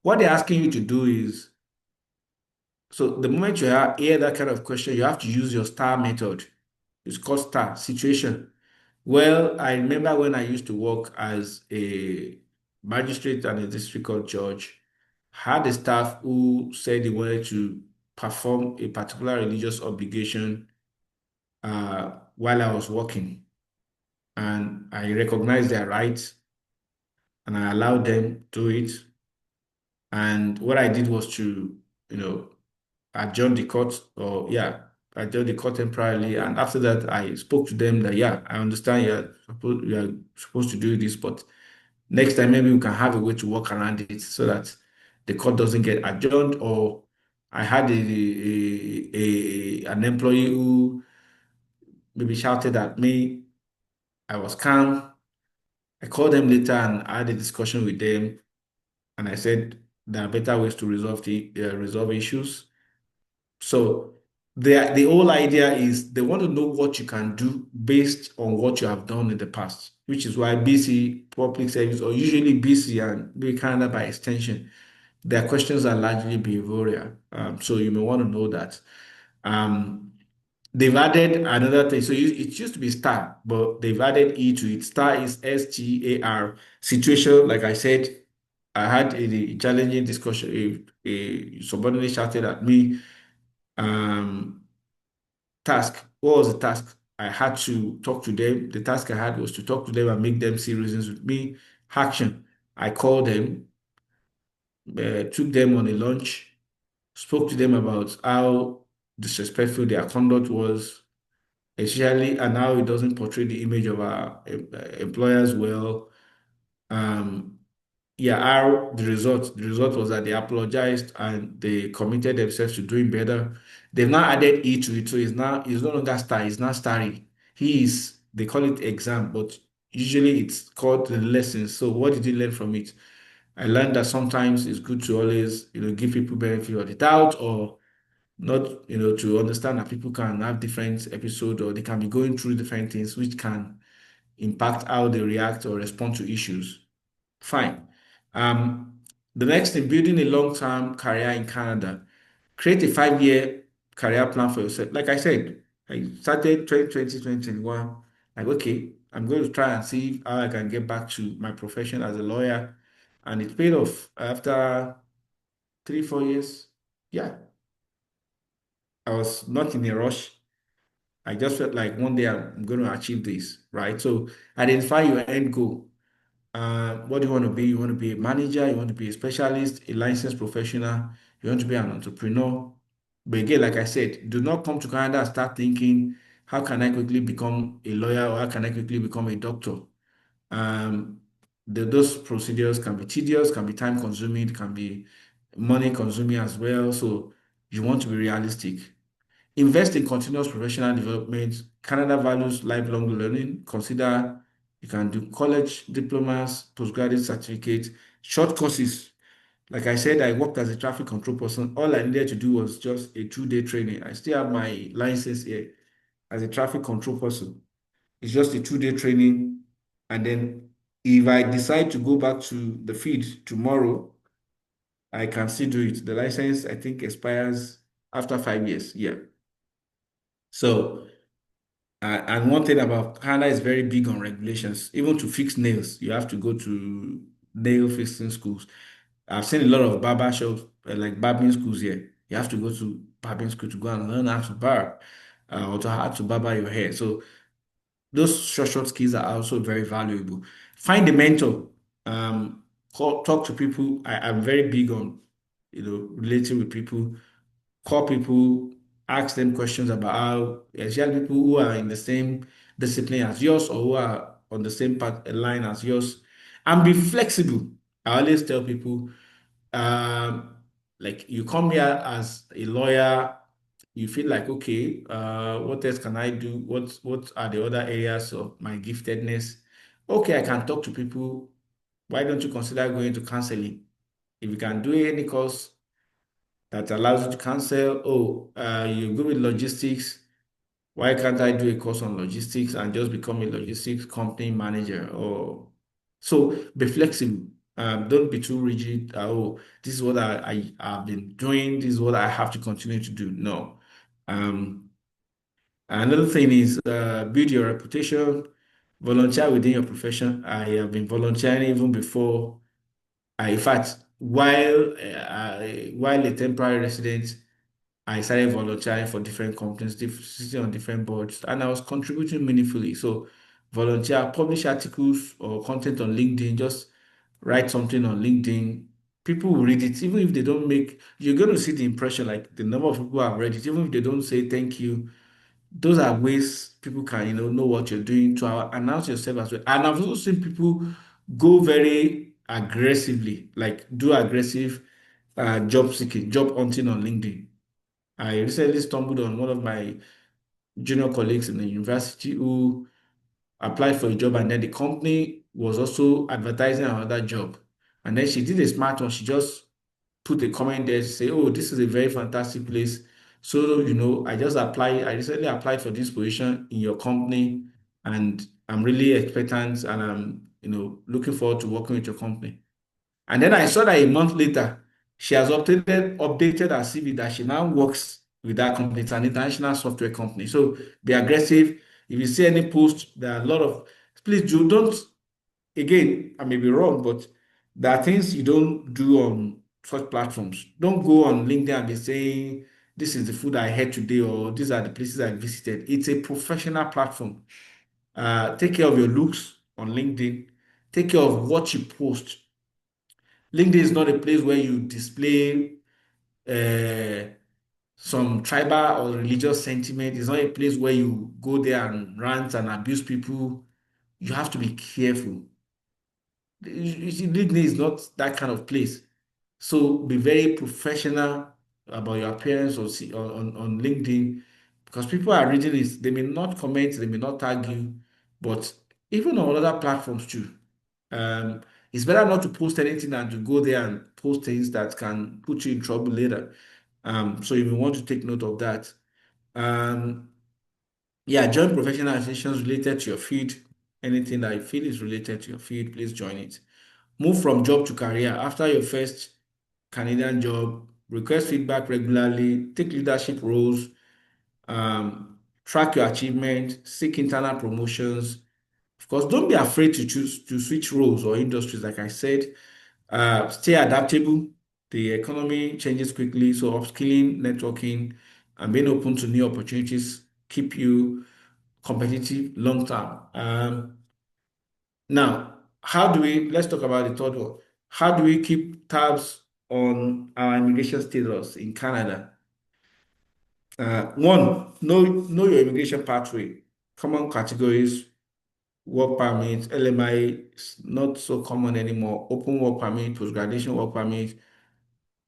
What they're asking you to do is, so the moment hear that kind of question, you have to use your STAR method. It's called STAR situation. Well, I remember when I used to work as a magistrate and a district court judge, had a staff who said they wanted to perform a particular religious obligation while I was working. And I recognized their rights and I allowed them to do it. And what I did was to, you know, adjourn the court or yeah, adjourn the court temporarily. And after that, I spoke to them that yeah, I understand you're supposed to do this, but next time maybe we can have a way to work around it so that the court doesn't get adjourned. Or I had an employee who maybe shouted at me. I was calm. I called them later and I had a discussion with them, and I said there are better ways to resolve issues. So the whole idea is they want to know what you can do based on what you have done in the past, which is why BC public service or usually BC and maybe Canada by extension, their questions are largely behavioral. So you may want to know that. Um, They've added another thing. So it used to be star, but they've added E to it. Star is STAR. Situation, like I said, I had a challenging discussion. A subordinate shouted at me. Um, Task. What was the task? I had to talk to them. The task I had was to talk to them and make them see reasons with me. Action. I called them, took them on a lunch, spoke to them about how disrespectful their conduct was, especially and how it doesn't portray the image of our employers well. Um, yeah, how the result was that they apologized and they committed themselves to doing better. They've now added E to it, so it's no longer star, it's not starry. They call it exam, but usually it's called the lessons. So what did you learn from it? I learned that sometimes it's good to always, give people benefit of the doubt or not, to understand that people can have different episodes or they can be going through different things which can impact how they react or respond to issues. Fine. Um, the next thing, building a long-term career in Canada. Create a 5-year career plan for yourself. Like I said, I started 2020, 2021. Like, okay, I'm going to try and see how I can get back to my profession as a lawyer. And it paid off after 3, 4 years. Yeah, I was not in a rush. I just felt like one day I'm going to achieve this, right? So identify your end goal. What do you want to be? You want to be a manager, you want to be a specialist, a licensed professional, you want to be an entrepreneur. But again, like I said, do not come to Canada and start thinking, how can I quickly become a lawyer or how can I quickly become a doctor? Um, those procedures can be tedious, can be time consuming, can be money consuming as well. So you want to be realistic. Invest in continuous professional development. Canada values lifelong learning. Consider you can do college diplomas, postgraduate certificates, short courses. Like I said, I worked as a traffic control person. All I needed to do was just a 2-day training. I still have my license here. as a traffic control person. It's just a 2-day training. And then if I decide to go back to the field tomorrow, I can still do it. The license, I think, expires after 5 years. Yeah. So, and one thing about Canada is very big on regulations. Even to fix nails, you have to go to nail fixing schools. I've seen a lot of barber shops, like barbering schools here. You have to go to barbering school to go and learn how to barb, or to how to barber your hair. So those short skills are also very valuable. Find a mentor. Talk to people. I'm very big on, relating with people. Call people, ask them questions about how, especially people who are in the same discipline as yours or who are on the same path line as yours, and be flexible. I always tell people, um, like you come here as a lawyer, you feel like, okay, what else can I do? What are the other areas of my giftedness? Okay, I can talk to people. Why don't you consider going to counseling? If you can do any course that allows you to cancel, oh, you're good with logistics. Why can't I do a course on logistics and just become a logistics company manager? Or so be flexible. Don't be too rigid. Oh, this is what I've been doing. This is what I have to continue to do. No. Um, Another thing is build your reputation. Volunteer within your profession. I have been volunteering even before. In fact, while a temporary resident, I started volunteering for different companies, sitting on different boards, and I was contributing meaningfully. So, volunteer, publish articles or content on LinkedIn, just write something on LinkedIn. People will read it, even if they don't make, you're going to see the impression, like the number of people who have read it, even if they don't say thank you. Those are ways people can, know what you're doing to announce yourself as well. And I've also seen people go very aggressively, like do aggressive job seeking, job hunting on LinkedIn. I recently stumbled on one of my junior colleagues in the university who applied for a job, and then the company was also advertising another job. And then she did a smart one. She just put a comment there to say, "Oh, this is a very fantastic place. So, I recently applied for this position in your company, and I'm really expectant, and I'm, looking forward to working with your company." And then I saw that a month later, she has updated her CV that she now works with that company. It's an international software company. So be aggressive. If you see any post, there are a lot of, please don't, again, I may be wrong, but there are things you don't do on such platforms. Don't go on LinkedIn and be saying, this is the food I had today, or these are the places I visited. It's a professional platform. Take care of your looks on LinkedIn. Take care of what you post. LinkedIn is not a place where you display uh, some tribal or religious sentiment. It's not a place where you go there and rant and abuse people. You have to be careful. LinkedIn is not that kind of place. So be very professional about your appearance on LinkedIn, because people are reading it. They may not comment, they may not tag you, but even on other platforms too. Um, it's better not to post anything than to go there and post things that can put you in trouble later. So you may want to take note of that. Um, yeah, join professional associations related to your field. Anything that you feel is related to your field, please join it. Move from job to career. After your first Canadian job, request feedback regularly, take leadership roles, track your achievement, seek internal promotions. Of course, don't be afraid to choose to switch roles or industries. Like I said, stay adaptable. The economy changes quickly, so upskilling, networking, and being open to new opportunities keep you competitive long term. Now, let's talk about the third one. How do we keep tabs on our immigration status in Canada? One, know your immigration pathway, common categories, work permit, LMI is not so common anymore, open work permit, post-graduation work permit,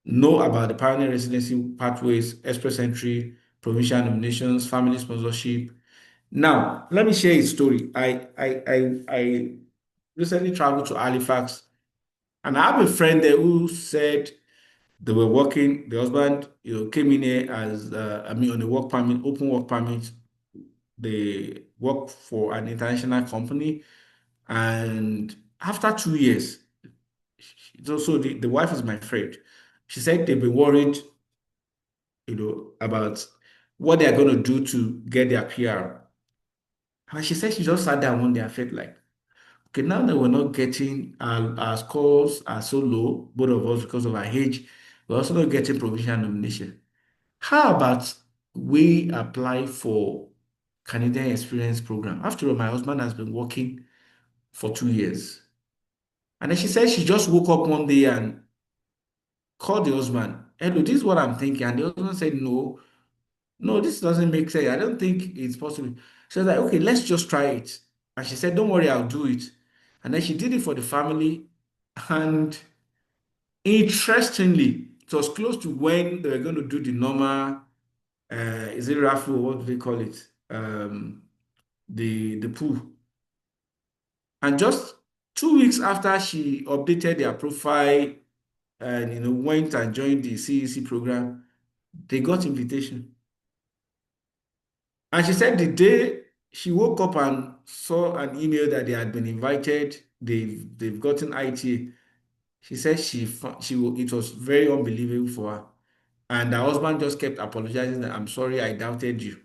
know about the permanent residency pathways, express entry, provincial nominations, family sponsorship. Now, let me share a story. I recently traveled to Halifax, and I have a friend there who said they were working. The husband, came in here as on a work permit, open work permit. They work for an international company. And after 2 years, so the wife is my friend. She said they've been worried, about what they are going to do to get their PR. And she said she just sat down one day and felt like, okay, now that we're not getting our scores are so low, both of us because of our age, we're also not getting provincial nomination. How about we apply for Canadian Experience Program? After all, my husband has been working for 2 years. And then she said she just woke up one day and called the husband. Hello, this is what I'm thinking. And the husband said, no, no, this doesn't make sense. I don't think it's possible. She was like, okay, let's just try it. And she said, don't worry, I'll do it. And then she did it for the family. And interestingly, it was close to when they were going to do the normal, is it raffle? What do they call it? The pool. And just 2 weeks after she updated their profile and went and joined the CEC program, they got invitation. And she said the day she woke up and saw an email that they had been invited, they've gotten IT. She said it was very unbelievable for her. And her husband just kept apologizing that I'm sorry, I doubted you.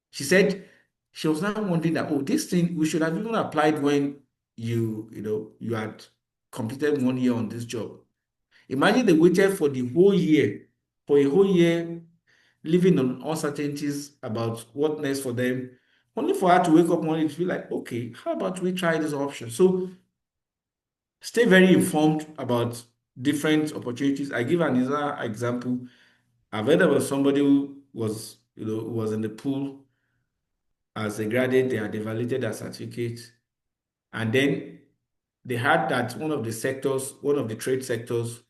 She said she was now wondering that, oh, this thing we should have even applied when you had completed 1 year on this job. Imagine they waited for the whole year, for a whole year, living on uncertainties about what next for them, only for her to wake up one day to feel like, okay, how about we try this option? So stay very informed about different opportunities. I give another example. I've heard about somebody who was in the pool as a graduate, they had evaluated their certificate, and then they had that one of the trade sectors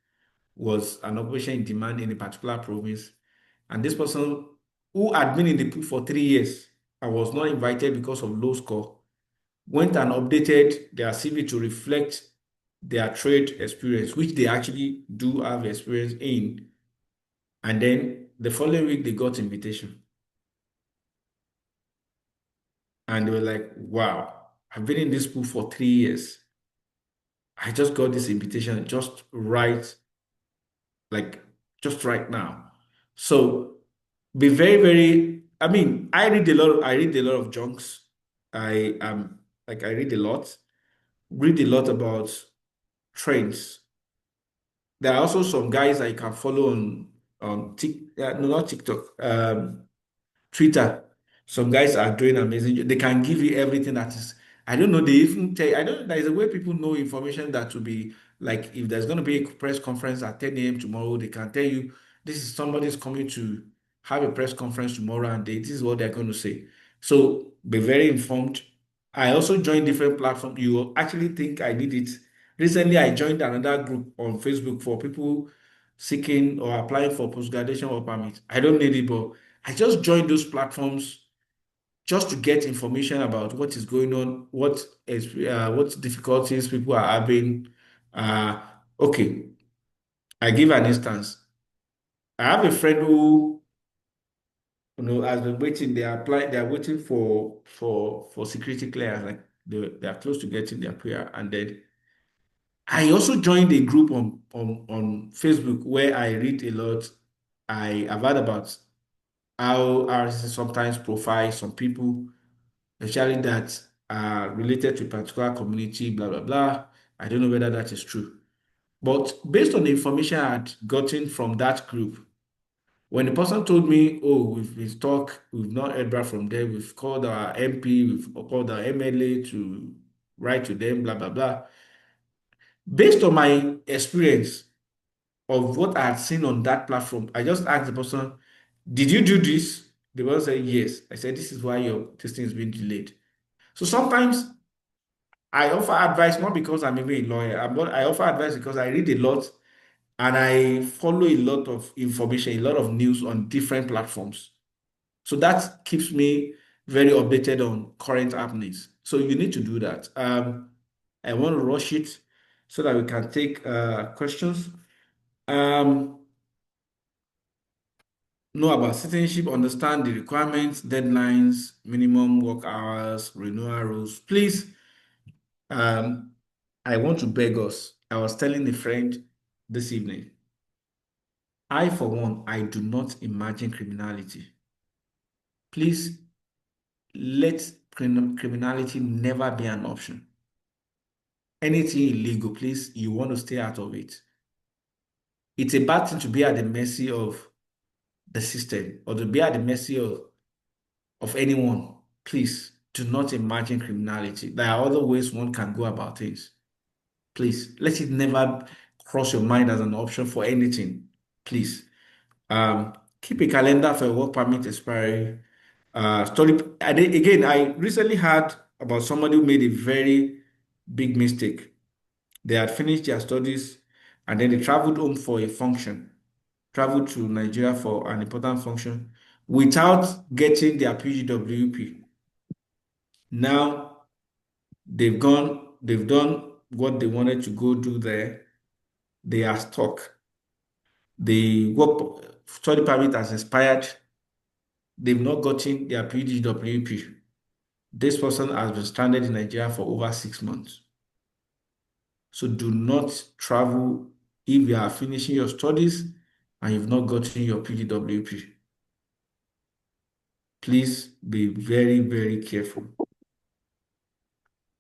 was an occupation in demand in a particular province. And this person who had been in the pool for 3 years and was not invited because of low score went and updated their CV to reflect their trade experience, which they actually do have experience in. And then the following week, they got invitation. And they were like, wow, I've been in this pool for 3 years. I just got this invitation like just right now. So be very, very, I mean, I read a lot of junks. I read a lot about trends. There are also some guys I can follow on no, not TikTok, Twitter. Some guys are doing amazing. They can give you everything that is. I don't know. They even tell. I don't. There's a way people know information that will be like if there's going to be a press conference at 10 a.m. tomorrow, they can tell you this is somebody's coming to have a press conference tomorrow, and this is what they're going to say. So be very informed. I also joined different platforms. You will actually think I did it. Recently, I joined another group on Facebook for people seeking or applying for post-graduation work permit. I don't need it, but I just joined those platforms just to get information about what is going on, what difficulties people are having. Uh, okay, I give an instance. I have a friend who has been waiting. They are waiting for security clearance. Like they are close to getting their PR, and then I also joined a group on Facebook where I read a lot. I have heard about how RSS sometimes profile some people, especially that are related to a particular community, blah, blah, blah. I don't know whether that is true. But based on the information I had gotten from that group, when the person told me, oh, we've talked, we've not heard back from them, we've called our MP, we've called our MLA to write to them, blah, blah, blah. Based on my experience of what I had seen on that platform, I just asked the person, did you do this? The person said, yes. I said, this is why your testing is being delayed. So sometimes I offer advice not because I'm even a lawyer. I offer advice because I read a lot and I follow a lot of information, a lot of news on different platforms. So that keeps me very updated on current happenings. So you need to do that. I want to rush it so that we can take questions. Um, know about citizenship, understand the requirements, deadlines, minimum work hours, renewal rules. Please, um, I want to beg us. I was telling a friend this evening, I, for one, I do not imagine criminality. Please let criminality never be an option. Anything illegal, please, you want to stay out of it. It's a bad thing to be at the mercy of the system or to be at the mercy of anyone. Please do not imagine criminality. There are other ways one can go about things. Please let it never cross your mind as an option for anything. Please. Keep a calendar for your work permit expiry. Study. Again, I recently heard about somebody who made a very big mistake. They had finished their studies and then they traveled home for a function, traveled to Nigeria for an important function without getting their PGWP. Now they've done what they wanted to go do there. They are stuck. The work study permit has expired. They've not gotten their PGWP. This person has been stranded in Nigeria for over 6 months. So do not travel if you are finishing your studies and you've not gotten your PGWP. Please be very, very careful.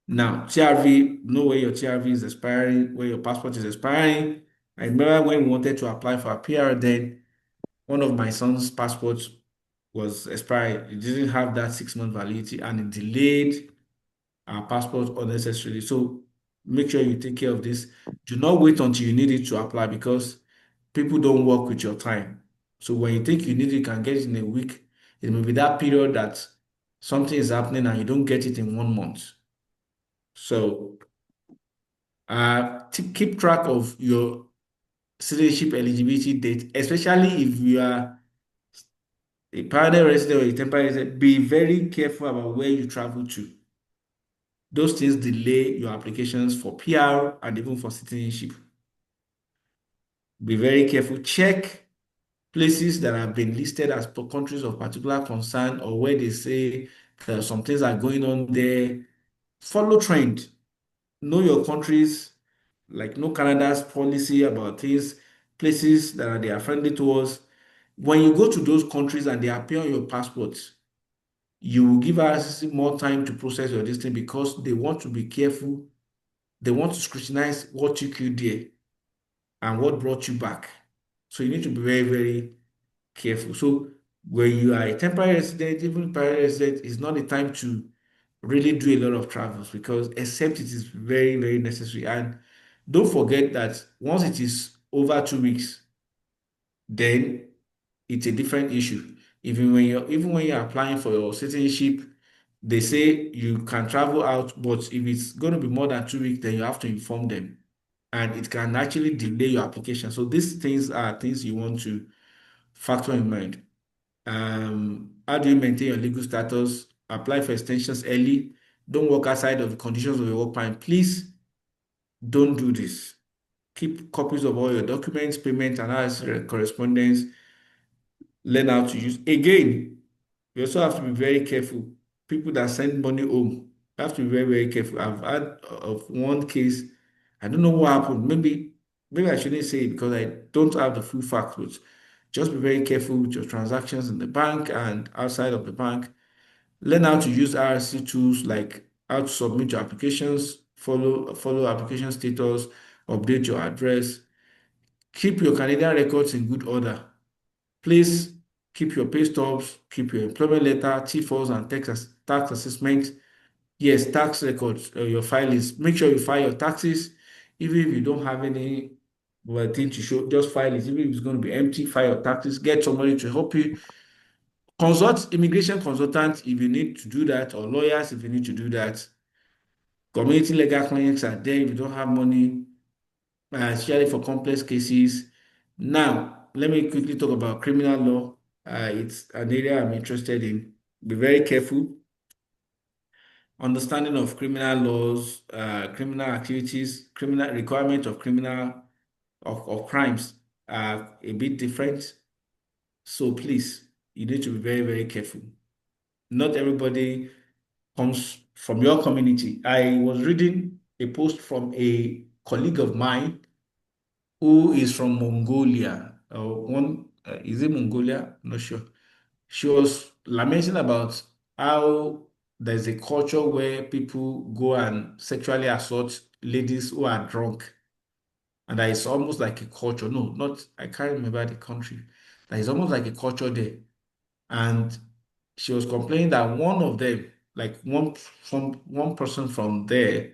Now, TRV, know where your TRV is expiring, where your passport is expiring. I remember when we wanted to apply for a PR, then one of my son's passports was expired. It didn't have that 6 month validity and it delayed our passport unnecessarily. So make sure you take care of this. Do not wait until you need it to apply because people don't work with your time. So when you think you need it, you can get it in a week. It may be that period that something is happening and you don't get it in 1 month. So keep track of your citizenship eligibility date, especially if you are a permanent resident or a temporary resident. Be very careful about where you travel to. Those things delay your applications for PR and even for citizenship. Be very careful. Check places that have been listed as countries of particular concern or where they say some things are going on there. Follow trend. Know your countries, like know Canada's policy about things, places that they are friendly to us. When you go to those countries and they appear on your passports, you will give us more time to process your distance because they want to be careful. They want to scrutinize what took you there and what brought you back. So you need to be very, very careful. So when you are a temporary resident, even permanent resident, it's not the time to really do a lot of travels because except it is very, very necessary. And don't forget that once it is over 2 weeks, then it's a different issue. Even when you're applying for your citizenship, they say you can travel out, but if it's going to be more than 2 weeks, then you have to inform them, and it can actually delay your application. So these things are things you want to factor in mind. How do you maintain your legal status? Apply for extensions early. Don't work outside of the conditions of your work permit. Please don't do this. Keep copies of all your documents, payment, analysis, correspondence. Learn how to use. Again, you also have to be very careful. People that send money home, you have to be very, very careful. I've had of one case, I don't know what happened. Maybe I shouldn't say it because I don't have the full facts, but just be very careful with your transactions in the bank and outside of the bank. Learn how to use RC tools like how to submit your applications, follow application status, update your address. Keep your Canadian records in good order. Please keep your pay stubs, keep your employment letter, T4s and tax assessment. Yes, tax records, your filings. Make sure you file your taxes. Even if you don't have any thing to show, just file it. Even if it's going to be empty, file your taxes. Get somebody to help you. Consult immigration consultants if you need to do that, or lawyers if you need to do that. Community legal clinics are there if you don't have money, especially for complex cases. Now, let me quickly talk about criminal law. It's an area I'm interested in. Be very careful. Understanding of criminal laws, criminal activities, criminal requirement of criminal of crimes are a bit different. So please, you need to be very, very careful. Not everybody comes from your community. I was reading a post from a colleague of mine who is from Mongolia. Is it Mongolia? Not sure. She was lamenting about how there's a culture where people go and sexually assault ladies who are drunk, and that is almost like a culture. No, not I can't remember the country. That is almost like a culture there, and she was complaining that one of them, like one person from there,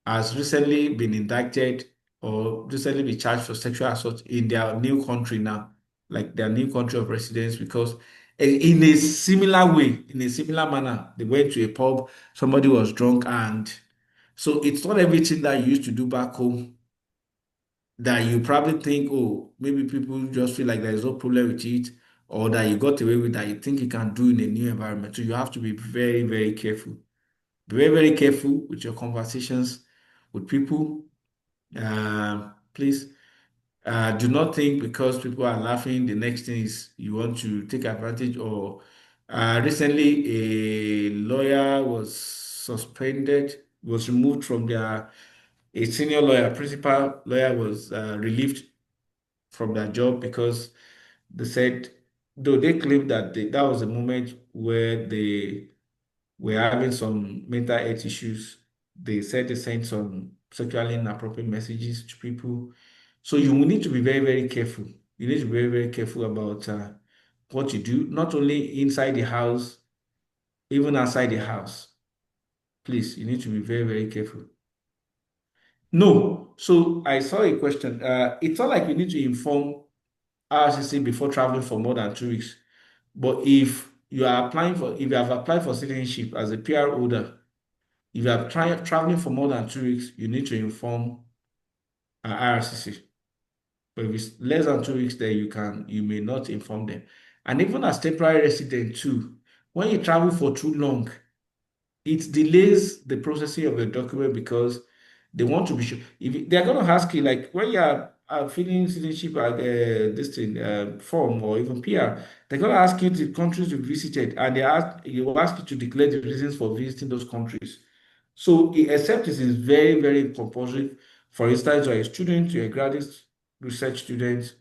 has recently been indicted or recently been charged for sexual assault in their new country now, like their new country of residence, because in a similar way, in a similar manner, they went to a pub, somebody was drunk, and so it's not everything that you used to do back home that you probably think, oh, maybe people just feel like there's no problem with it, or that you got away with that you think you can do in a new environment. So you have to be very, very careful. Be very, very careful with your conversations with people. Please do not think because people are laughing, the next thing is you want to take advantage. Or recently, a lawyer was suspended, was removed from their, a senior lawyer, principal lawyer was relieved from their job because they said, though they claimed that that was a moment where they were having some mental health issues. They said they sent some sexually inappropriate messages to people. So you will need to be very, very careful. You need to be very, very careful about what you do, not only inside the house, even outside the house. Please, you need to be very, very careful. No. So I saw a question. It's not like you need to inform RCC before traveling for more than 2 weeks. But if you have applied for citizenship as a PR holder, if you are traveling for more than 2 weeks, you need to inform IRCC. But if it's less than 2 weeks, then you may not inform them. And even as temporary resident too, when you travel for too long, it delays the processing of the document because they want to be sure. If they're going to ask you, like when you are filling citizenship this thing form or even PR, they're going to ask you the countries you visited, and they will ask you to declare the reasons for visiting those countries. So, except it is very, very compulsory. For instance, you're a student, you're a graduate research student,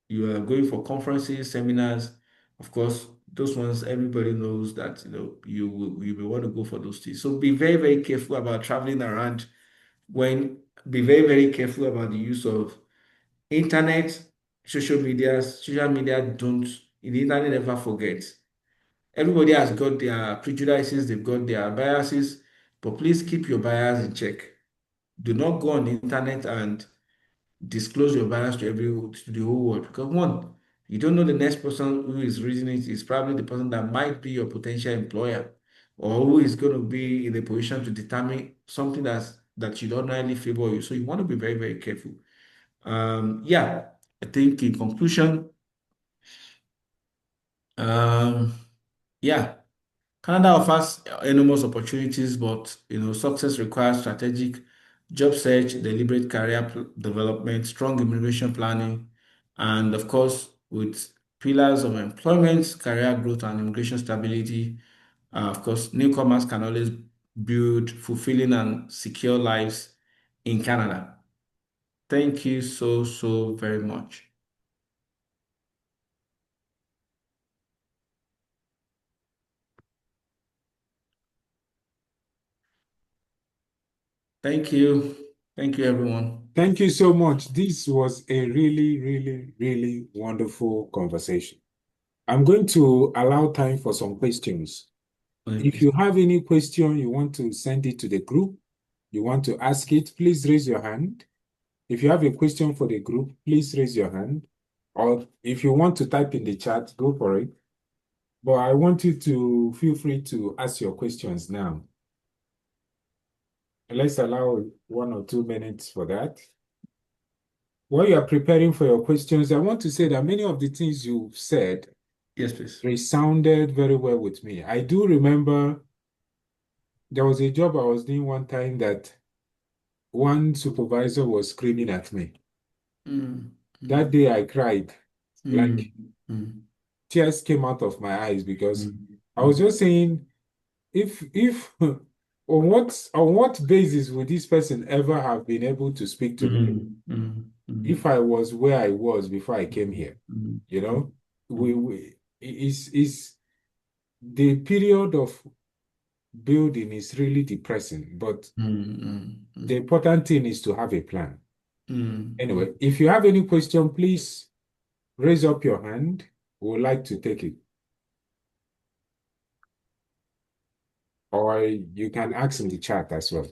you are going for conferences, seminars. Of course, those ones everybody knows that you will want to go for those things. So be very, very careful about traveling around when be very, very careful about the use of internet, social media. Social media don't the internet never forgets. Everybody has got their prejudices, they've got their biases, but please keep your bias in check. Do not go on the internet and disclose your bias to the whole world. Because one, you don't know the next person who is reading it is probably the person that might be your potential employer, or who is going to be in a position to determine something that should ordinarily favor you. So you want to be very, very careful. Yeah, I think in conclusion, um, yeah. Canada offers enormous opportunities, but success requires strategic job search, deliberate development, strong immigration planning, and of course, with pillars of employment, career growth, and immigration stability. Of course, newcomers can always build fulfilling and secure lives in Canada. Thank you so, so very much. Thank you. Thank you, everyone. Thank you so much. This was a really, really, really wonderful conversation. I'm going to allow time for some questions. If you have any question, you want to send it to the group, you want to ask it, please raise your hand. If you have a question for the group, please raise your hand. Or if you want to type in the chat, go for it. But I want you to feel free to ask your questions now. Let's allow 1 or 2 minutes for that. While you are preparing for your questions, I want to say that many of the things you've said Yes, please. resounded very well with me. I do remember there was a job I was doing one time that one supervisor was screaming at me. Mm, That mm. day I cried. Like mm, mm, tears came out of my eyes because mm, I was mm, just saying, if on what basis would this person ever have been able to speak to me mm, mm, if mm, I was where I was before I came here? mm, You know, mm, we is the period of building is really depressing, but mm, the mm, important thing is to have a plan. mm, mm. Anyway, if you have any question, please raise up your hand. We would like to take it. Or you can ask in the chat as well.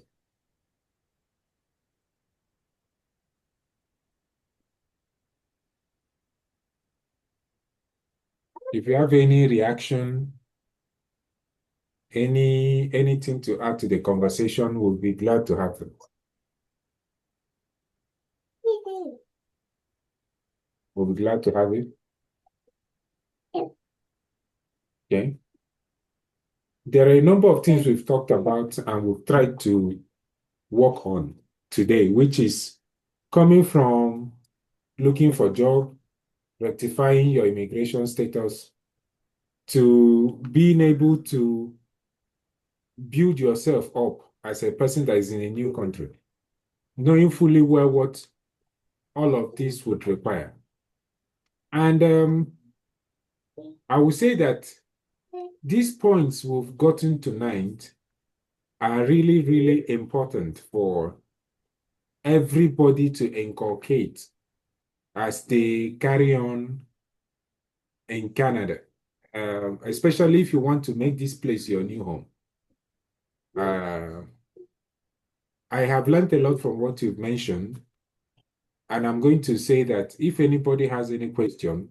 If you have any reaction, anything to add to the conversation, we'll be glad to have it. We'll be glad to have it. Okay. There are a number of things we've talked about and we've tried to work on today, which is coming from looking for job, rectifying your immigration status, to being able to build yourself up as a person that is in a new country, knowing fully well what all of this would require. And I would say that these points we've gotten tonight are really, really important for everybody to inculcate as they carry on in Canada, especially if you want to make this place your new home. Uh, I have learned a lot from what you've mentioned, and I'm going to say that if anybody has any question,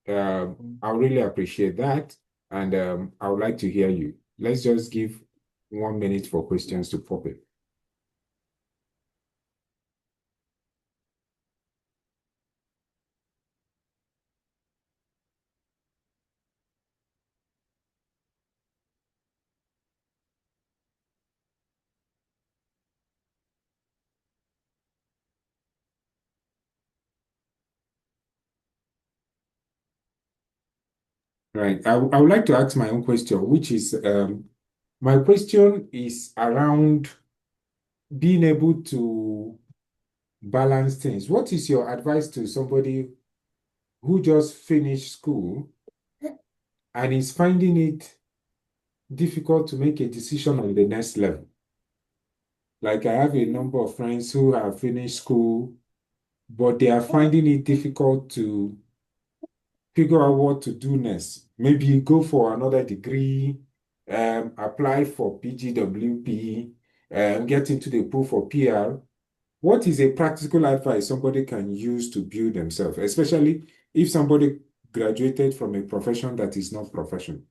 I really appreciate that, and I would like to hear you. Let's just give 1 minute for questions to pop in. Right. I would like to ask my own question, which is my question is around being able to balance things. What is your advice to somebody who just finished school and is finding it difficult to make a decision on the next level? Like I have a number of friends who have finished school, but they are finding it difficult to figure out what to do next. Maybe go for another degree, apply for PGWP, get into the pool for PR. What is a practical advice somebody can use to build themselves, especially if somebody graduated from a profession that is not professional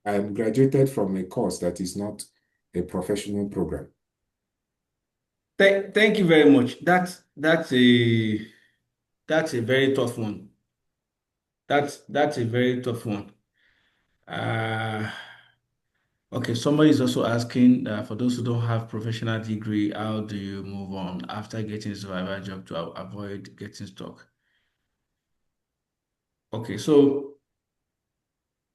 and graduated from a course that is not a professional program? Thank you very much. That's a very tough one. That's a very tough one. Uh, okay, somebody is also asking, for those who don't have professional degree, how do you move on after getting a survival job to avoid getting stuck? Okay, so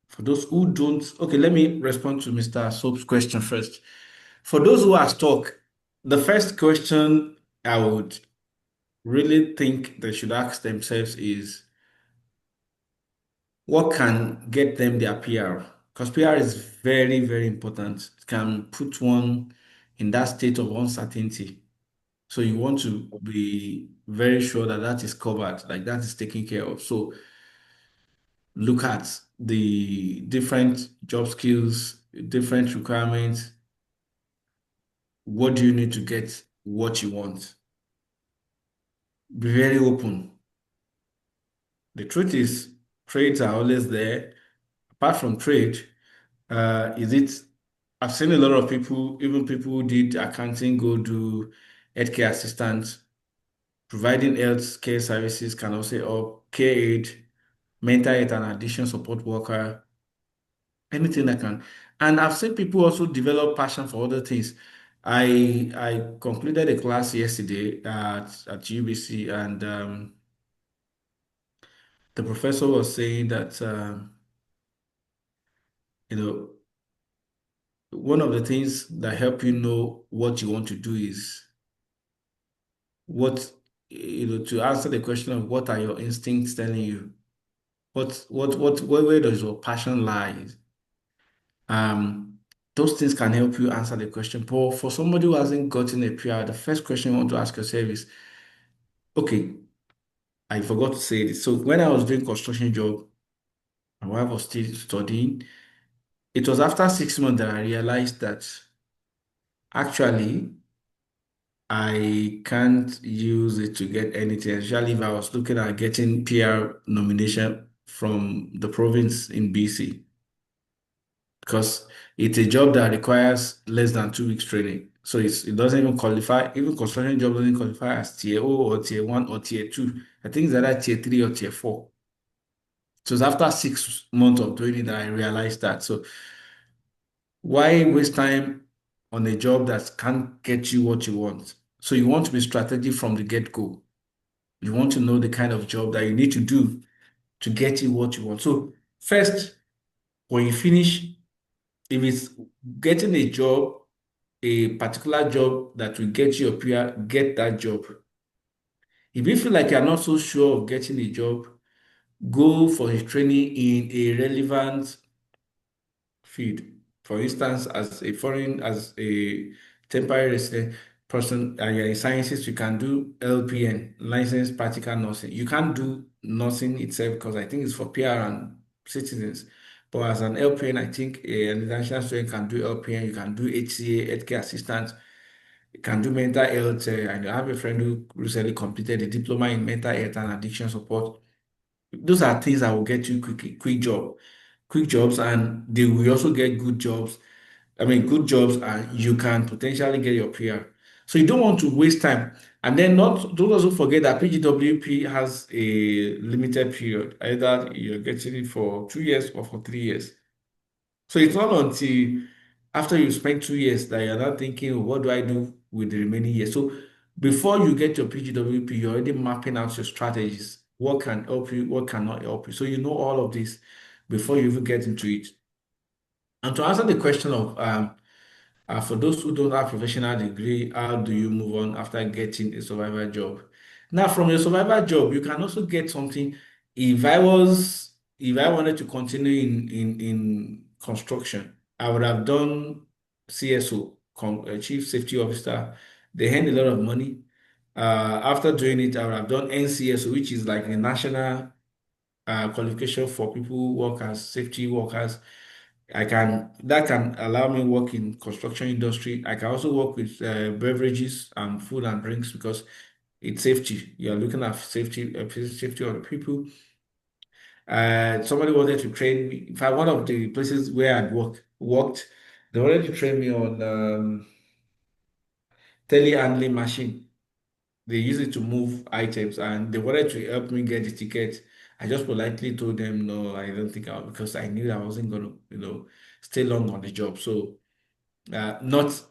for those who don't, okay, let me respond to Mr. Soap's question first. For those who are stuck, the first question I would really think they should ask themselves is what can get them their PR? Because PR is very, very important. It can put one in that state of uncertainty. So you want to be very sure that that is covered, like that is taken care of. So look at the different job skills, different requirements. What do you need to get what you want? Be very open. The truth is, trades are always there. Apart from trade, is it? I've seen a lot of people, even people who did accounting, go do healthcare assistant, providing health care services can also help, care aid, mental health and addiction support worker, anything that can. And I've seen people also develop passion for other things. I concluded a class yesterday at UBC, and the professor was saying that you know one of the things that help you know what you want to do is what to answer the question of what are your instincts telling you, where does your passion lie? Um, those things can help you answer the question. But for somebody who hasn't gotten a PR, the first question you want to ask yourself is, okay, I forgot to say this. So when I was doing construction job, my wife was still studying. It was after 6 months that I realized that actually I can't use it to get anything, especially if I was looking at getting PR nomination from the province in BC, because it's a job that requires less than 2 weeks training. So it doesn't even qualify, even construction job doesn't qualify as tier O or tier 1 or tier 2. I think it's either tier 3 or tier 4. So it's after 6 months of doing it that I realized that. So why waste time on a job that can't get you what you want? So you want to be strategic from the get-go. You want to know the kind of job that you need to do to get you what you want. So first, when you finish, if it's getting a job, a particular job that will get you a PR, get that job. If you feel like you're not so sure of getting a job, go for a training in a relevant field. For instance, as a temporary resident person, and you're in sciences, you can do LPN, licensed practical nursing. You can't do nursing itself because I think it's for PR and citizens. But as an LPN, I think an international student can do LPN. You can do HCA, healthcare assistant. You can do mental health. And I have a friend who recently completed a diploma in mental health and addiction support. Those are things that will get you quick jobs, and they will also get good jobs. I mean, good jobs, and you can potentially get your PR. So you don't want to waste time. And then not don't also forget that PGWP has a limited period. Either you're getting it for 2 years or for 3 years. So it's not until after you spend 2 years that you're not thinking, "Oh, what do I do with the remaining years?" So before you get your PGWP, you're already mapping out your strategies. What can help you, what cannot help you. So you know all of this before you even get into it. And to answer the question of for those who don't have professional degree, how do you move on after getting a survival job? Now, from your survival job, you can also get something. If I wanted to continue in construction, I would have done CSO, Chief Safety Officer. They earn a lot of money. After doing it, I would have done NCSO, which is like a national qualification for people who work as safety workers. That can allow me work in construction industry. I can also work with beverages and food and drinks because it's safety. You're looking at safety of the people. Somebody wanted to train me. In fact, one of the places where worked, they wanted to train me on telehandling machine. They use it to move items, and they wanted to help me get the ticket. I just politely told them no, I don't think I'll, because I knew I wasn't gonna, stay long on the job. So not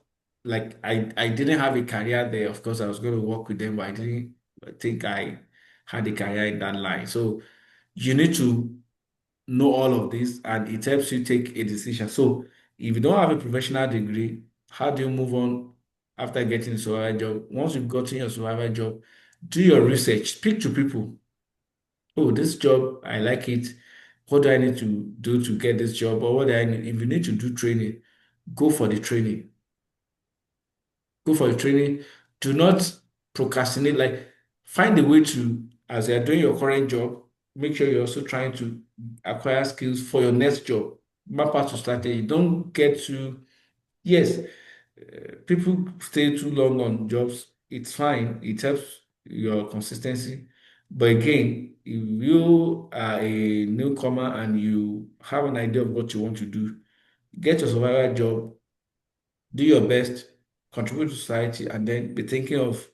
like I didn't have a career there. Of course, I was going to work with them, but I didn't think I had a career in that line. So you need to know all of this, and it helps you take a decision. So if you don't have a professional degree, how do you move on after getting a survival job? Once you've gotten your survival job, do your research, speak to people. Oh, this job, I like it. What do I need to do to get this job? Or what do I need? If you need to do training, go for the training. Go for the training. Do not procrastinate. Like, find a way to, as you're doing your current job, make sure you're also trying to acquire skills for your next job. Map out your strategy. Don't get too, yes, people stay too long on jobs. It's fine. It helps your consistency. But again, if you are a newcomer and you have an idea of what you want to do, get your survival job, do your best, contribute to society, and then be thinking of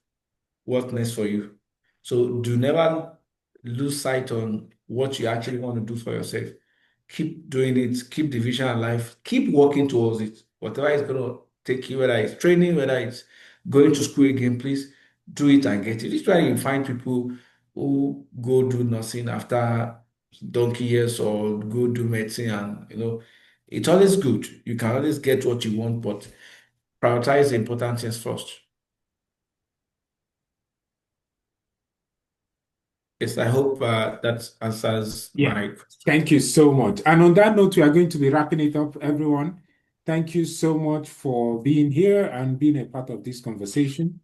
what's next for you. So do never lose sight on what you actually want to do for yourself. Keep doing it, keep the vision alive, keep working towards it. Whatever is going to take you, whether it's training, whether it's going to school again, please do it and get it. This is why you find people who go do nursing after donkey years or go do medicine, and it's always good. You can always get what you want, but prioritize the important things first. Yes, I hope that answers Yeah. my question. Thank you so much. And on that note, we are going to be wrapping it up, everyone. Thank you so much for being here and being a part of this conversation.